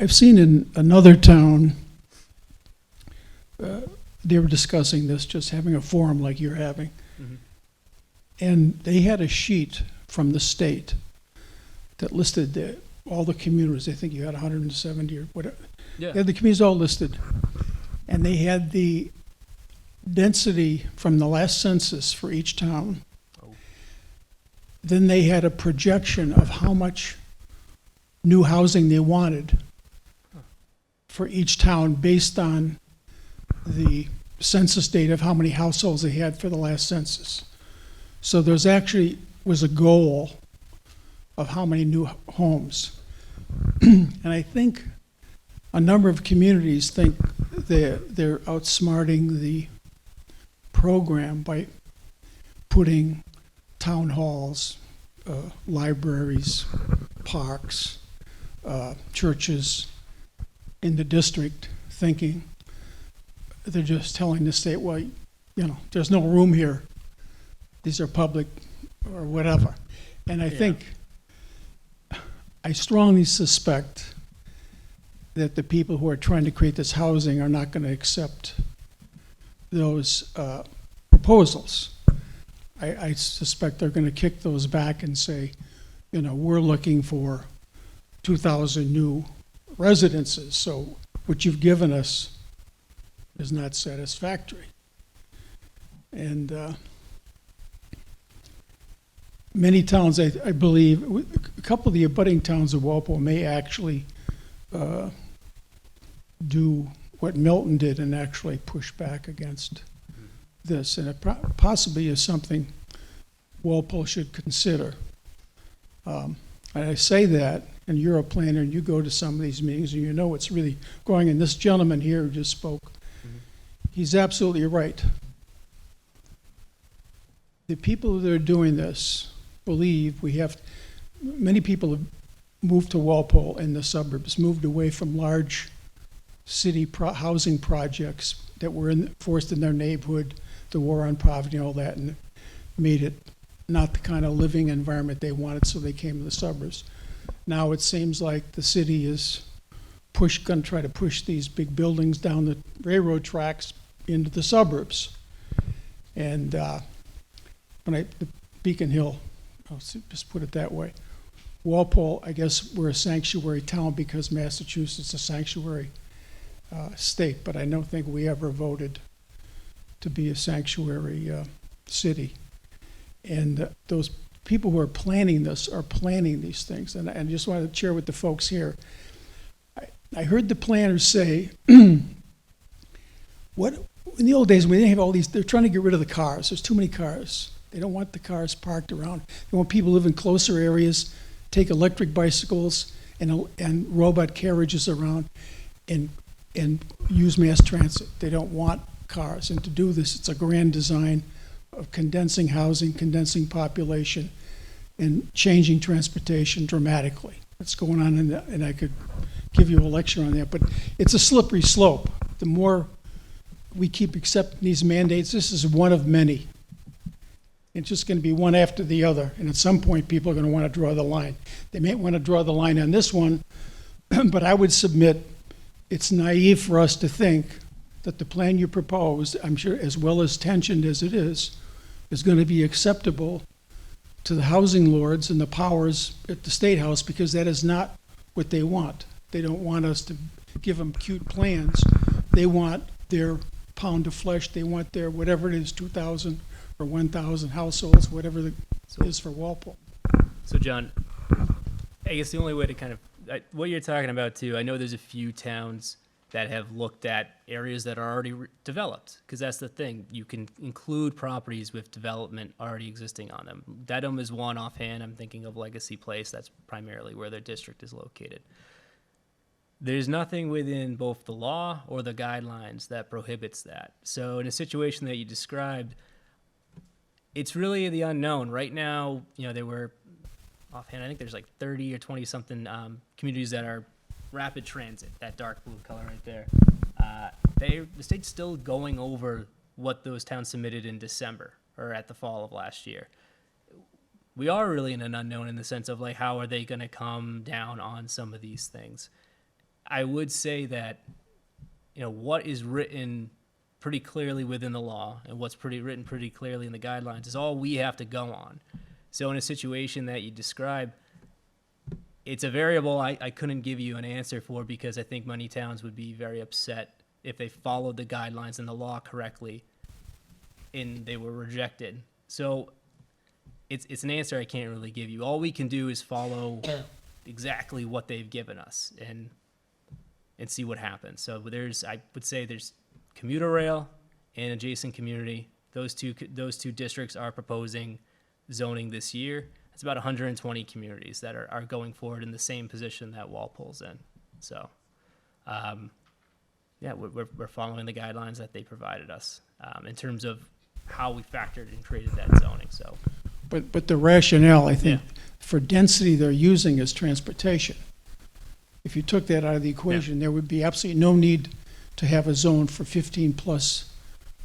I've seen in another town, they were discussing this, just having a forum like you're having. Mhm. And they had a sheet from the state that listed all the communities. I think you had 170 or whatever. Yeah. They had the communities all listed. And they had the density from the last census for each town. Oh. Then they had a projection of how much new housing they wanted for each town based on the census data of how many households they had for the last census. So there's actually was a goal of how many new homes. And I think a number of communities think they're outsmarting the program by putting town halls, libraries, parks, churches in the district, thinking they're just telling the state, well, you know, there's no room here. These are public or whatever. And I think, I strongly suspect that the people who are trying to create this housing are not going to accept those proposals. I suspect they're gonna kick those back and say, you know, we're looking for 2,000 new residences, so what you've given us is not satisfactory. And many towns, I believe, a couple of the abutting towns of Walpole may actually do what Milton did and actually push back against this. And it possibly is something Walpole should consider. And I say that, and you're a planner, and you go to some of these meetings, and you know what's really going. And this gentleman here who just spoke, he's absolutely right. The people that are doing this believe we have, many people have moved to Walpole in the suburbs, moved away from large city housing projects that were forced in their neighborhood, the war on poverty and all that, and made it not the kind of living environment they wanted, so they came to the suburbs. Now it seems like the city is going to try to push these big buildings down the railroad tracks into the suburbs. And the Beacon Hill, I'll just put it that way. Walpole, I guess we're a sanctuary town because Massachusetts is a sanctuary state, but I don't think we ever voted to be a sanctuary city. And those people who are planning this are planning these things. And I just wanted to share with the folks here. I heard the planners say, what in the old days when they didn't have all these, they're trying to get rid of the cars. There's too many cars. They don't want the cars parked around. They want people to live in closer areas, take electric bicycles and robot carriages around and use mass transit. They don't want cars. And to do this, it's a grand design of condensing housing, condensing population, and changing transportation dramatically. What's going on and I could give you a lecture on that, but it's a slippery slope. The more we keep accepting these mandates, this is one of many. It's just going to be one after the other, and at some point people are going to want to draw the line. They may want to draw the line on this one, but I would submit it's naive for us to think that the plan you proposed, I'm sure as well as tensioned as it is going to be acceptable to the housing lords and the powers at the State House, because that is not what they want. They don't want us to give them cute plans. They want their pound of flesh. They want their, whatever it is, 2,000 or 1,000 households, whatever it is for Walpole. So, John, I guess the only way to kind of, what you're talking about too, I know there's a few towns that have looked at areas that are already developed, because that's the thing. You can include properties with development already existing on them. Dedham is one offhand. I'm thinking of Legacy Place. That's primarily where their district is located. There's nothing within both the law or the guidelines that prohibits that. So in a situation that you described, it's really the unknown. Right now, you know, there were, offhand, I think there's like 30 or 20 something communities that are rapid transit, that dark blue color right there. The state's still going over what those towns submitted in December or at the fall of last year. We are really in an unknown in the sense of like, how are they going to come down on some of these things? I would say that, you know, what is written pretty clearly within the law and what's written pretty clearly in the guidelines is all we have to go on. So in a situation that you describe, it's a variable I couldn't give you an answer for, because I think many towns would be very upset if they followed the guidelines and the law correctly and they were rejected. So it's an answer I can't really give you. All we can do is follow exactly what they've given us and see what happens. So I would say there's commuter rail and adjacent community. Those two districts are proposing zoning this year. It's about 120 communities that are going forward in the same position that Walpole's in. So, yeah, we're following the guidelines that they provided us in terms of how we factored and created that zoning. So, but the rationale, I think, for density they're using is transportation. If you took that out of the equation, there would be absolutely no need to have a zone for 15 plus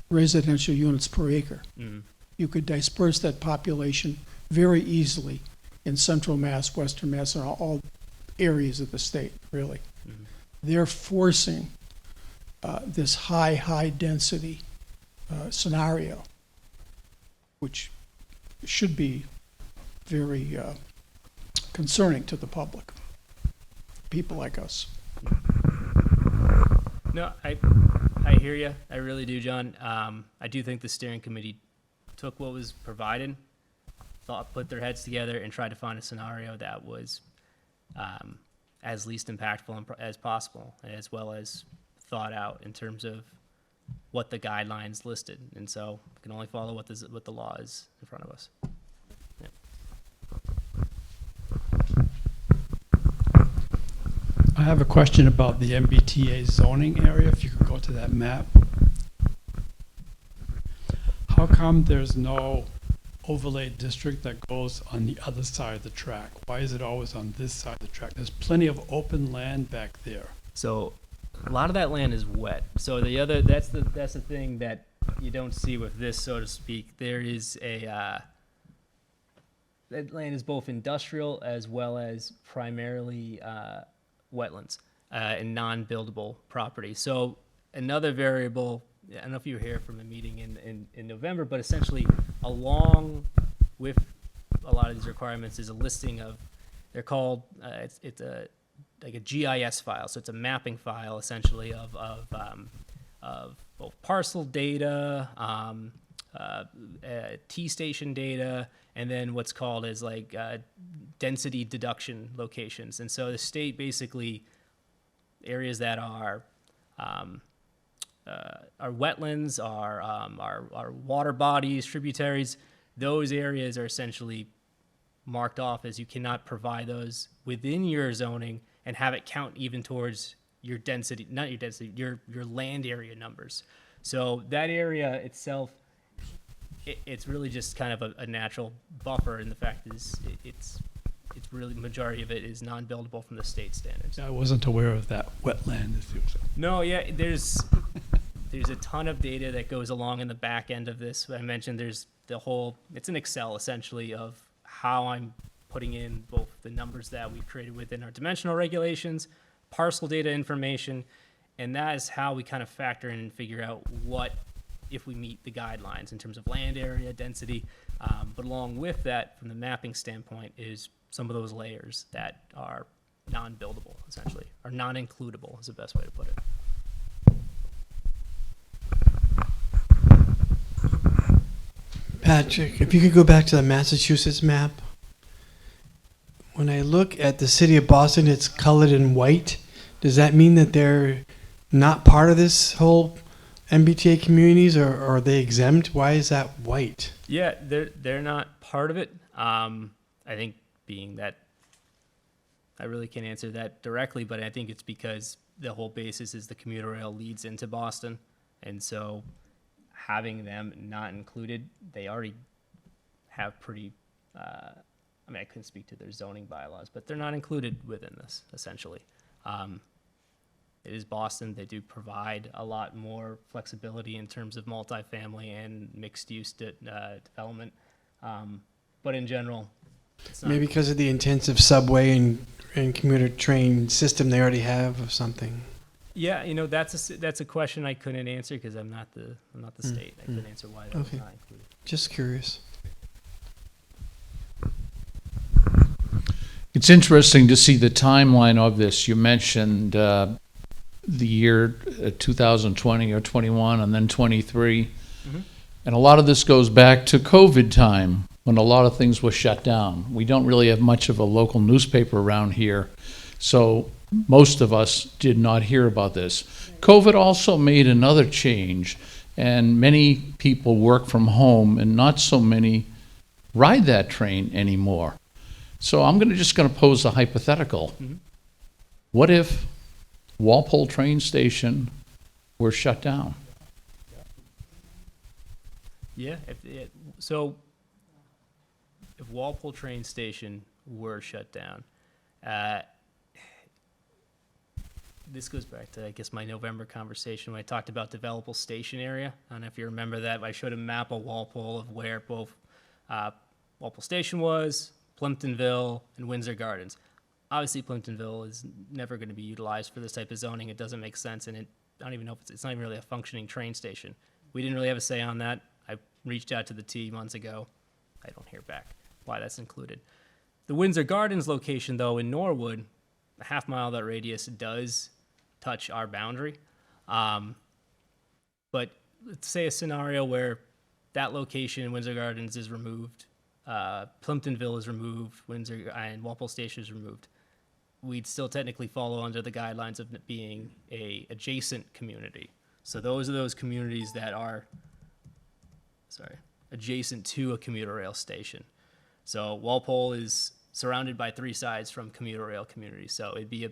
residential units per acre. Mm-hmm. You could disperse that population very easily in central Mass, western Mass, and all areas of the state, really. Mm-hmm. They're forcing this high density scenario, which should be very concerning to the public, people like us. No, I hear you. I really do, John. I do think the steering committee took what was provided, put their heads together, and tried to find a scenario that was as least impactful as possible, as well as thought out in terms of what the guidelines listed. And so we can only follow what the law is in front of us. I have a question about the MBTA zoning area, if you could go to that map. How come there's no overlay district that goes on the other side of the track? Why is it always on this side of the track? There's plenty of open land back there. So a lot of that land is wet. So that's the thing that you don't see with this, so to speak. There is that land is both industrial as well as primarily wetlands and non-buildable property. So another variable, I don't know if you were here from the meeting in November, but essentially along with a lot of these requirements is a listing of, they're called, it's like a GIS file. So it's a mapping file essentially of both parcel data, T-station data, and then what's called as like density deduction locations. And so the state basically, areas that are wetlands, are water bodies, tributaries, those areas are essentially marked off as you cannot provide those within your zoning and have it count even towards your density, not your density, your land area numbers. So that area itself, it's really just kind of a natural buffer, and the fact is it's really, majority of it is non-buildable from the state standards. I wasn't aware of that wetland. No, yeah, there's a ton of data that goes along in the back end of this. I mentioned there's it's an Excel essentially of how I'm putting in both the numbers that we've created within our dimensional regulations, parcel data information, and that is how we kind of factor in and figure out what, if we meet the guidelines in terms of land area, density. But along with that, from the mapping standpoint, is some of those layers that are non-buildable, essentially, or non-includable is the best way to put it. Patrick, if you could go back to the Massachusetts map. When I look at the city of Boston, it's colored in white. Does that mean that they're not part of this whole MBTA communities, or are they exempt? Why is that white? Yeah, they're not part of it. I think being that I really can't answer that directly, but I think it's because the whole basis is the commuter rail leads into Boston, and so having them not included, they already have pretty. I mean, I couldn't speak to their zoning bylaws, but they're not included within this essentially. It is Boston. They do provide a lot more flexibility in terms of multifamily and mixed-use development. But in general, it's not. Maybe because of the intensive subway and commuter train system they already have or something. Yeah, that's a question I couldn't answer because I'm not the state. I couldn't answer why that was not included. Just curious. It's interesting to see the timeline of this. You mentioned the year 2020 or 21 and then 23. Mm-hmm. And a lot of this goes back to COVID time when a lot of things were shut down. We don't really have much of a local newspaper around here, so most of us did not hear about this. COVID also made another change, and many people work from home and not so many ride that train anymore. So I'm just going to pose a hypothetical. Mm-hmm. What if Walpole train station were shut down? Yeah. So if Walpole train station were shut down, this goes back to, I guess, my November conversation when I talked about developable station area. I don't know if you remember that. I showed a map of Walpole of where both Walpole Station was, Plimptonville, and Windsor Gardens. Obviously, Plimptonville is never going to be utilized for this type of zoning. It doesn't make sense, and I don't even know if it's not even really a functioning train station. We didn't really have a say on that. I reached out to the T months ago. I don't hear back why that's included. The Windsor Gardens location, though, in Norwood, a half mile of that radius does touch our boundary. But let's say a scenario where that location in Windsor Gardens is removed, Plimptonville is removed, Windsor and Walpole Station is removed. We'd still technically follow under the guidelines of it being a adjacent community. So those are those communities that are, adjacent to a commuter rail station. So Walpole is surrounded by 3 sides from commuter rail communities. So it'd be a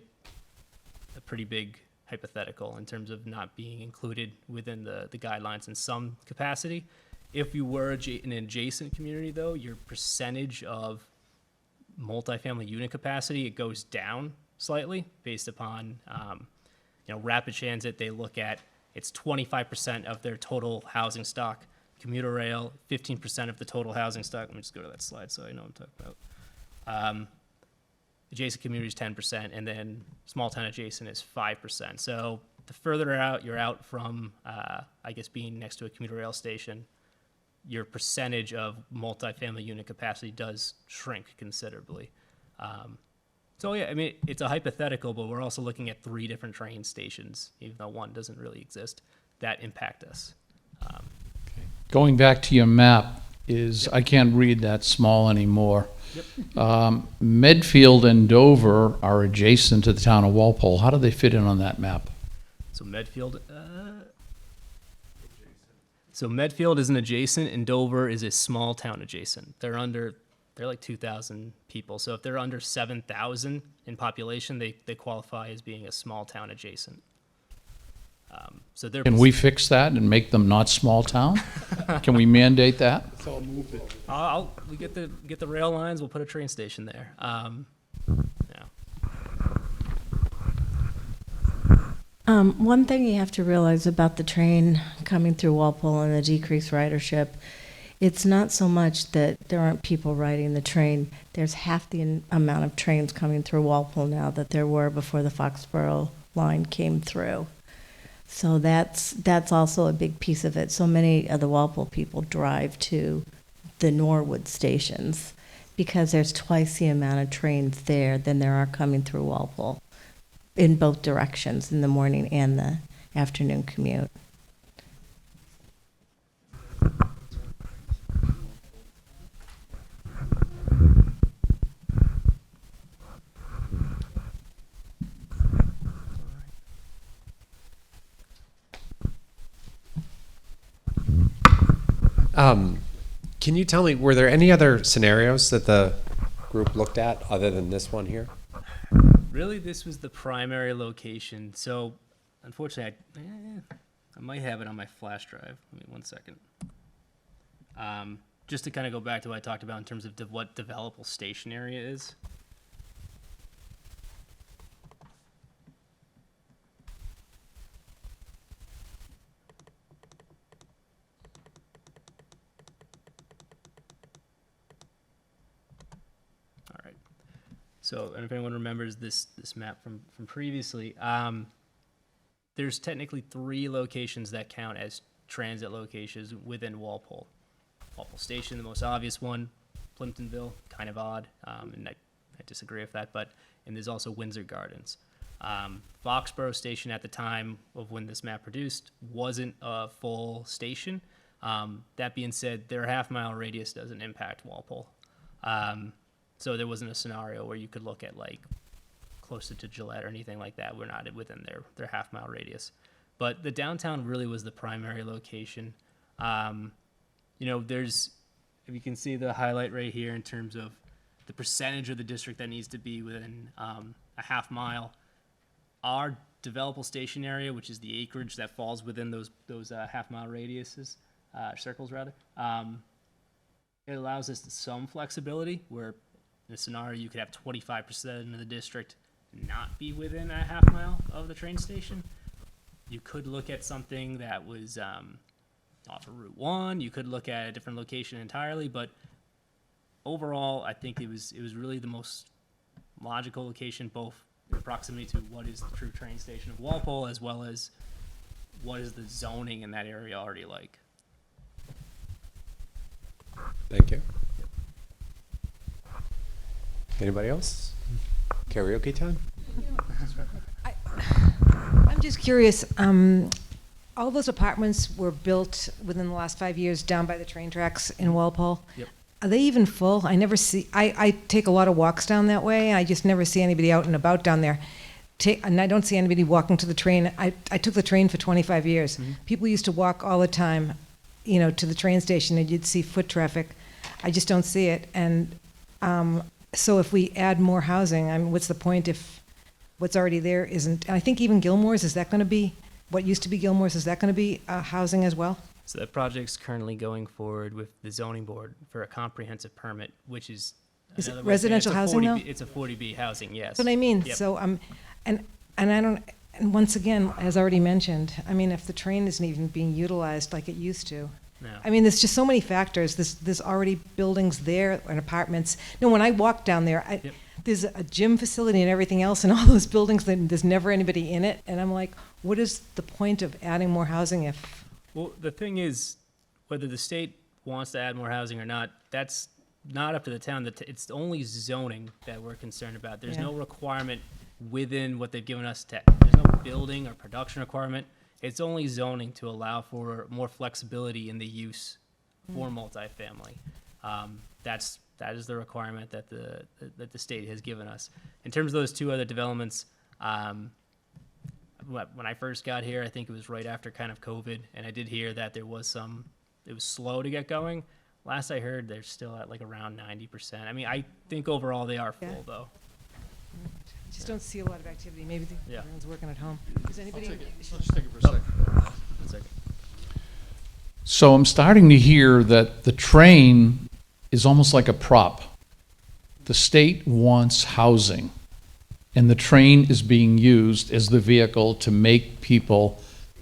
pretty big hypothetical in terms of not being included within the guidelines in some capacity. If you were an adjacent community, though, your percentage of multifamily unit capacity, it goes down slightly based upon, Rapid Transit, they look at, it's 25% of their total housing stock. Commuter rail, 15% of the total housing stock. Let me just go to that slide so I know what I'm talking about. Adjacent communities, 10%, and then small town adjacent is 5%. So the further out you're out from, being next to a commuter rail station, your percentage of multifamily unit capacity does shrink considerably. It's a hypothetical, but we're also looking at 3 different train stations, even though one doesn't really exist, that impact us. Going back to your map, I can't read that small anymore. Yep. Medfield and Dover are adjacent to the town of Walpole. How do they fit in on that map? So Medfield, Medfield is an adjacent, and Dover is a small town adjacent. They're like 2,000 people. So if they're under 7,000 in population, they qualify as being a small town adjacent. Can we fix that and make them not small town? Can we mandate that? We get the rail lines. We'll put a train station there. One thing you have to realize about the train coming through Walpole and the decreased ridership, it's not so much that there aren't people riding the train. There's half the amount of trains coming through Walpole now that there were before the Foxborough line came through. So that's also a big piece of it. So many of the Walpole people drive to the Norwood stations because there's twice the amount of trains there than there are coming through Walpole in both directions, in the morning and the afternoon commute. Can you tell me, were there any other scenarios that the group looked at other than this one here? Really, this was the primary location. So, unfortunately, I might have it on my flash drive. Give me 1 second. Just to kind of go back to what I talked about in terms of what developable station area is. So, and if anyone remembers this map from previously, there's technically 3 locations that count as transit locations within Walpole. Walpole Station, the most obvious one. Plimptonville, kind of odd, and I disagree with that. And there's also Windsor Gardens. Foxborough Station at the time of when this map produced wasn't a full station. That being said, their half-mile radius doesn't impact Walpole. So there wasn't a scenario where you could look at like closer to Gillette or anything like that. We're not within their half-mile radius. But the downtown really was the primary location. There's, if you can see the highlight right here in terms of the percentage of the district that needs to be within a half mile. Our developable station area, which is the acreage that falls within those half-mile radiuses, circles rather, it allows us some flexibility where in a scenario you could have 25% of the district not be within a half mile of the train station. You could look at something that was off of Route 1. You could look at a different location entirely, but overall, I think it was really the most logical location, both in proximity to what is the true train station of Walpole, as well as what is the zoning in that area already like. Thank you. Yep. Anybody else? Karaoke time? I'm just curious, all those apartments were built within the last 5 years down by the train tracks in Walpole. Yep. Are they even full? I never see, I take a lot of walks down that way. I just never see anybody out and about down there. And I don't see anybody walking to the train. I took the train for 25 years. People used to walk all the time, to the train station, and you'd see foot traffic. I just don't see it. And so if we add more housing, what's the point if what's already there isn't? And I think even Gilmore's, is that going to be, what used to be Gilmore's, is that going to be housing as well? So that project's currently going forward with the zoning board for a comprehensive permit, which is. Is it another way of saying residential housing, though? It's a 40B housing, yes. That's what I mean. Yep. So, and I don't, and once again, as already mentioned, if the train isn't even being utilized like it used to. No. There's just so many factors. There's already buildings there and apartments. No, when I walk down there, Yep. there's a gym facility and everything else in all those buildings, there's never anybody in it. And I'm like, what is the point of adding more housing if? Well, the thing is, whether the state wants to add more housing or not, that's not up to the town. It's only zoning that we're concerned about. There's Yeah. no requirement within what they've given us. There's no building or production requirement. It's only zoning to allow for more flexibility in the use for multifamily. That is the requirement that the state has given us. In terms of those two other developments, when I first got here, I think it was right after kind of COVID, and I did hear that it was slow to get going. Last I heard, they're still at like around 90%. I think overall they are full, Yeah. though. Just don't see a lot of activity. Maybe Yeah. everyone's working at home. Does anybody? One second. So I'm starting to hear that the train is almost like a prop. The state wants housing, and the train is being used as the vehicle to make people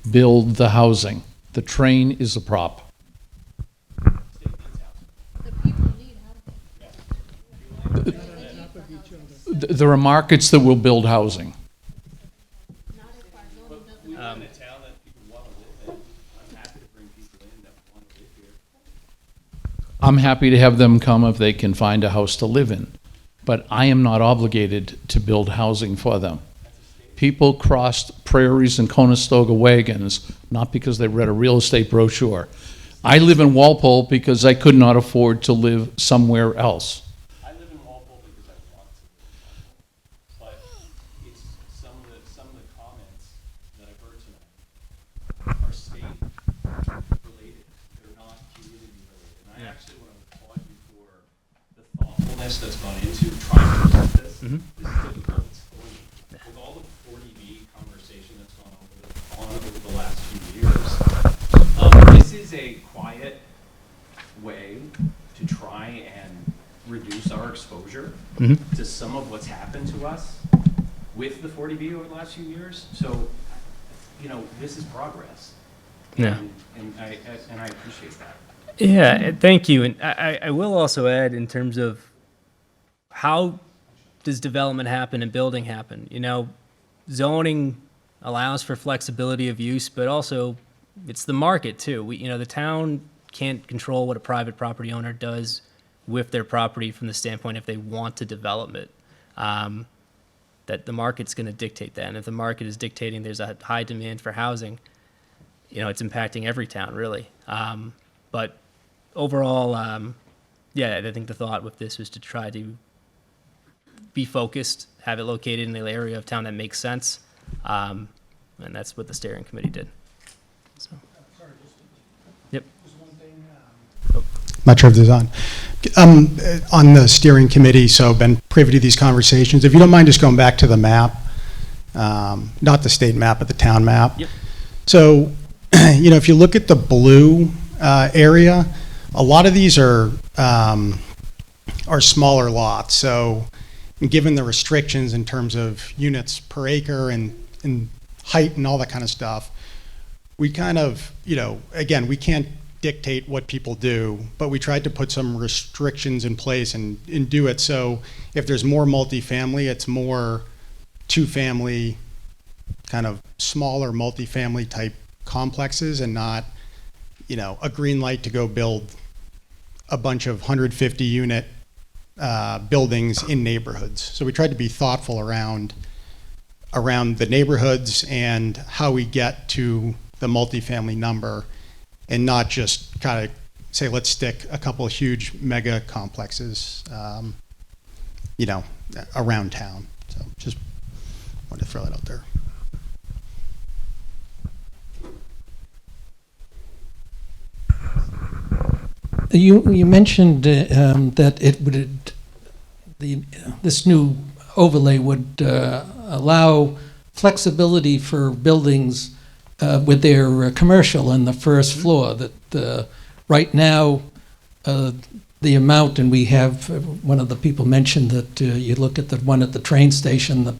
build the housing. The train is a prop. There are markets that will build housing. I'm happy to have them come if they can find a house to live in, but I am not obligated to build housing for them. People crossed prairies and Conestoga wagons, not because they read a real estate brochure. I live in Walpole because I could not afford to live somewhere else. I live in Walpole because I want to, but it's some of the comments that I've heard tonight are state related. They're not community related. And I actually want to applaud you for the thoughtfulness that's gone into trying to resolve this. This is difficult. With all the 40B conversation that's gone on over the last few years, this is a quiet way to try and reduce our exposure to some of what's happened to us with the 40B over the last few years. So, this is progress. Yeah. And I appreciate that. Yeah, thank you. And I will also add, in terms of how does development happen and building happen? Zoning allows for flexibility of use, but also it's the market too. The town can't control what a private property owner does with their property from the standpoint if they want to develop it. That the market's going to dictate that. And if the market is dictating there's a high demand for housing, it's impacting every town really. But overall, I think the thought with this was to try to be focused, have it located in the area of town that makes sense. And that's what the steering committee did. So. Yep. Not sure if this is on the steering committee, so been privy to these conversations. If you don't mind just going back to the map, not the state map, but the town map. Yep. So, if you look at the blue area, a lot of these are smaller lots. So, given the restrictions in terms of units per acre and height and all that kind of stuff, we kind of, again, we can't dictate what people do, but we tried to put some restrictions in place and do it. So if there's more multifamily, it's more two-family, kind of smaller multifamily type complexes, and not, a green light to go build a bunch of 150 unit buildings in neighborhoods. So we tried to be thoughtful around the neighborhoods and how we get to the multifamily number, and not just kind of say, let's stick a couple of huge mega complexes, around town. So just wanted to throw that out there. You mentioned that it would this new overlay would allow flexibility for buildings with their commercial on the first floor. That right now the amount, and we have one of the people mentioned that you look at the one at the train station,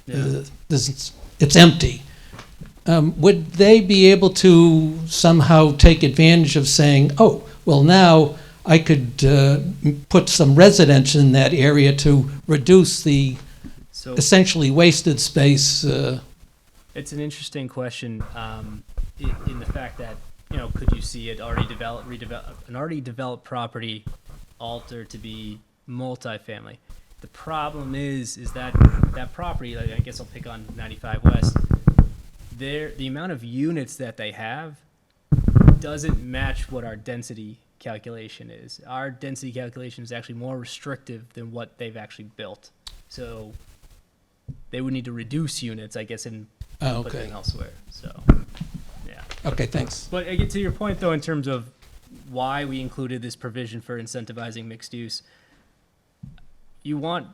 it's empty. Would they be able to somehow take advantage of saying, oh, well, now I could put some residents in that area to reduce the essentially wasted space? It's an interesting question in the fact that, could you see it already an already developed property altered to be multifamily? The problem is that that property, like, I guess I'll pick on 95 West, the amount of units that they have doesn't match what our density calculation is. Our density calculation is actually more restrictive than what they've actually built. So they would need to reduce units, I guess, and put them elsewhere. So, yeah. Okay, thanks. But I get to your point, though, in terms of why we included this provision for incentivizing mixed use. You want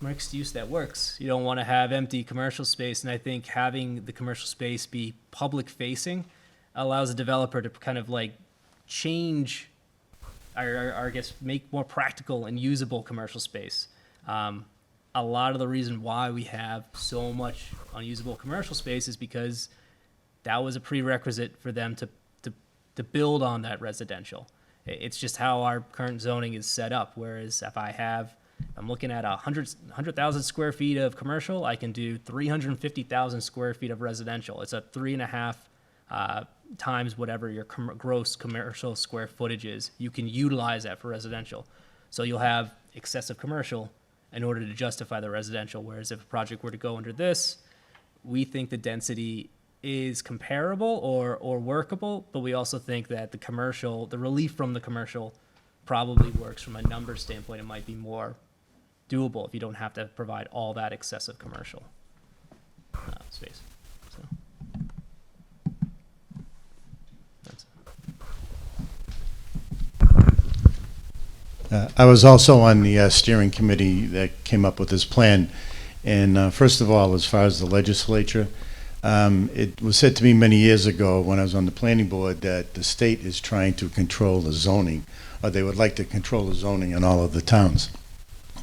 mixed use that works. You don't want to have empty commercial space, and I think having the commercial space be public facing allows a developer to kind of like change or I guess make more practical and usable commercial space. A lot of the reason why we have so much unusable commercial space is because that was a prerequisite for them to build on that residential. It's just how our current zoning is set up. Whereas if I'm looking at 100,000 square feet of commercial, I can do 350,000 square feet of residential. It's a 3.5 times whatever your gross commercial square footage is. You can utilize that for residential. So you'll have excessive commercial in order to justify the residential. Whereas if a project were to go under this, we think the density is comparable or workable, but we also think that the relief from the commercial probably works from a number standpoint. It might be more doable if you don't have to provide all that excessive commercial space. So that's it. I was also on the steering committee that came up with this plan. And first of all, as far as the legislature, it was said to me many years ago when I was on the planning board that the state is trying to control the zoning, or they would like to control the zoning in all of the towns.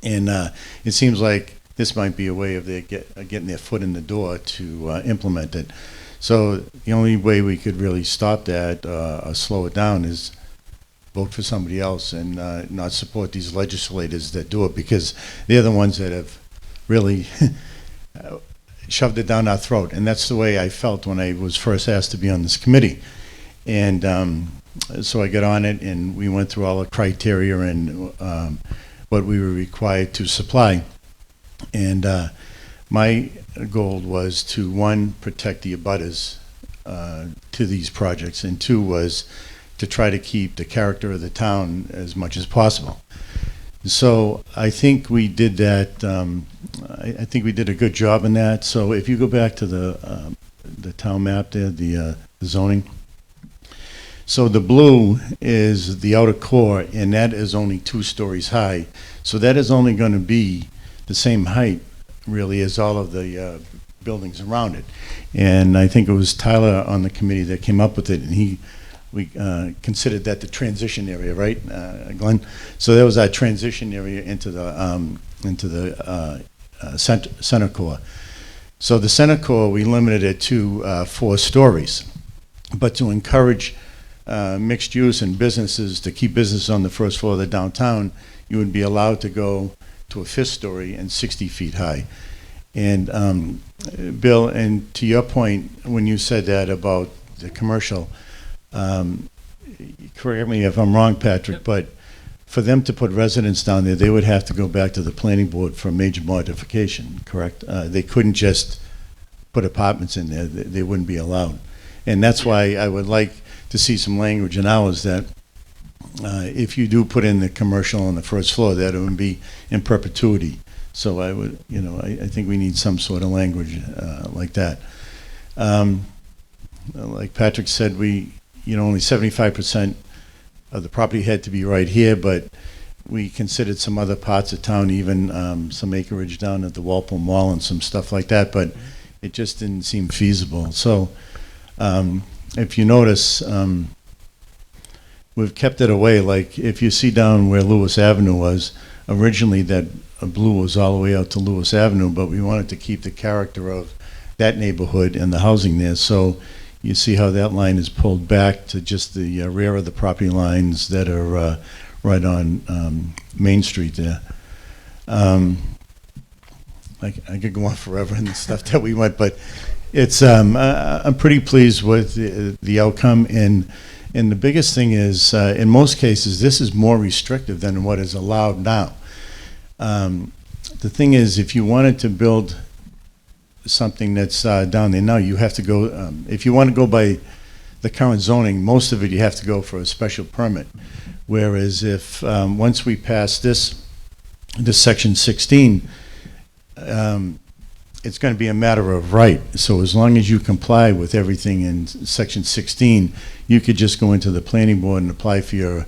And it seems like this might be a way of getting their foot in the door to implement it. So the only way we could really stop that or slow it down is vote for somebody else and not support these legislators that do it, because they're the ones that have really shoved it down our throat. And that's the way I felt when I was first asked to be on this committee. And so I got on it, and we went through all the criteria and what we were required to supply. And my goal was to, one, protect the abutters to these projects, and two was to try to keep the character of the town as much as possible. So I think we did that. I think we did a good job in that. So if you go back to the town map there, the zoning. So the blue is the outer core, and that is only 2 stories high. So that is only going to be the same height, really, as all of the buildings around it. And I think it was Tyler on the committee that came up with it, and we considered that the transition area, right, Glenn? So that was our transition area into the center core. So the center core, we limited it to 4 stories, but to encourage mixed use and businesses, to keep business on the first floor of the downtown, you would be allowed to go to a 5th story and 60 feet high. And Bill, and to your point, when you said that about the commercial, correct me if I'm wrong, Patrick, but for them to put residents down there, they would have to go back to the planning board for a major modification, correct? They couldn't just put apartments in there. They wouldn't be allowed. And that's why I would like to see some language in ours that if you do put in the commercial on the first floor, that it would be in perpetuity. So I would, you know, I think we need some sort of language like that. Like Patrick said, only 75% of the property had to be right here, but we considered some other parts of town, even some acreage down at the Walpole Mall and some stuff like that, but it just didn't seem feasible. So if you notice, we've kept it away. Like if you see down where Lewis Avenue was, originally that blue was all the way out to Lewis Avenue, but we wanted to keep the character of that neighborhood and the housing there. So you see how that line is pulled back to just the rear of the property lines that are right on Main Street there. I could go on forever and the stuff that we went, but it's I'm pretty pleased with the outcome. And the biggest thing is, in most cases, this is more restrictive than what is allowed now. The thing is, if you wanted to build something that's down there now, you have to go, if you want to go by the current zoning, most of it you have to go for a special permit. Whereas if, once we pass this section 16, it's going to be a matter of right. So as long as you comply with everything in section 16, you could just go into the planning board and apply for your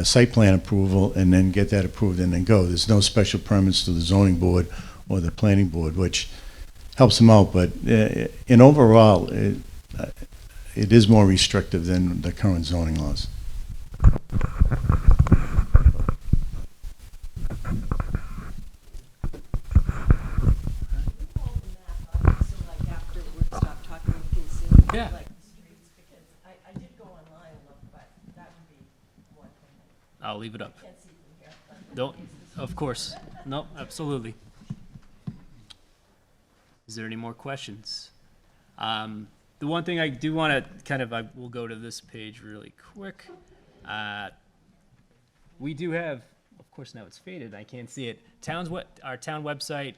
site plan approval and then get that approved and then go. There's no special permits to the zoning board or the planning board, which helps them out, but in overall, it is more restrictive than the current zoning laws. Yeah. I'll leave it up. Don't, of course. No, absolutely. Is there any more questions? The one thing I do want to kind of, we'll go to this page really quick. We do have, of course now it's faded, I can't see it. Our town website,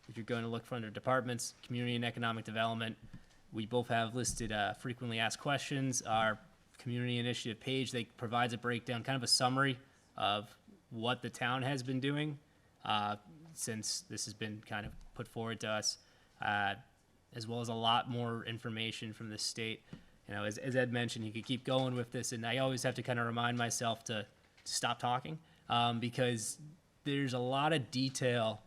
if you're going to look for under departments, community and economic development, we both have listed frequently asked questions. Our community initiative page, they provides a breakdown, kind of a summary of what the town has been doing since this has been kind of put forward to us, as well as a lot more information from the state. You know, as Ed mentioned, he could keep going with this, and I always have to kind of remind myself to stop talking because there's a lot of detail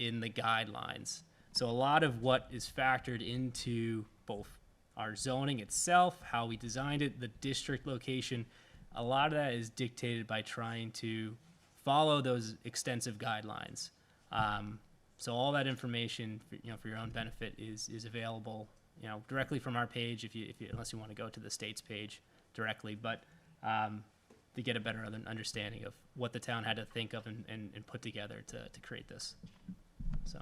in the guidelines. So a lot of what is factored into both our zoning itself, how we designed it, the district location, a lot of that is dictated by trying to follow those extensive guidelines. So all that information, for your own benefit, is available, directly from our page. If you unless you want to go to the state's page directly, but to get a better understanding of what the town had to think of and put together to create this. So,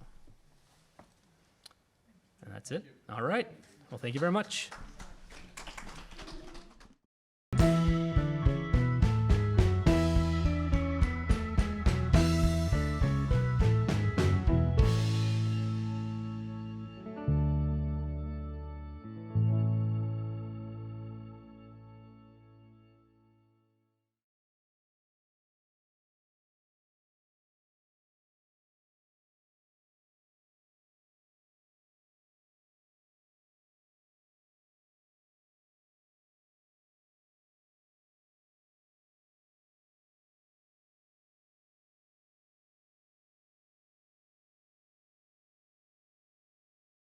and that's it. All right. Well, thank you very much.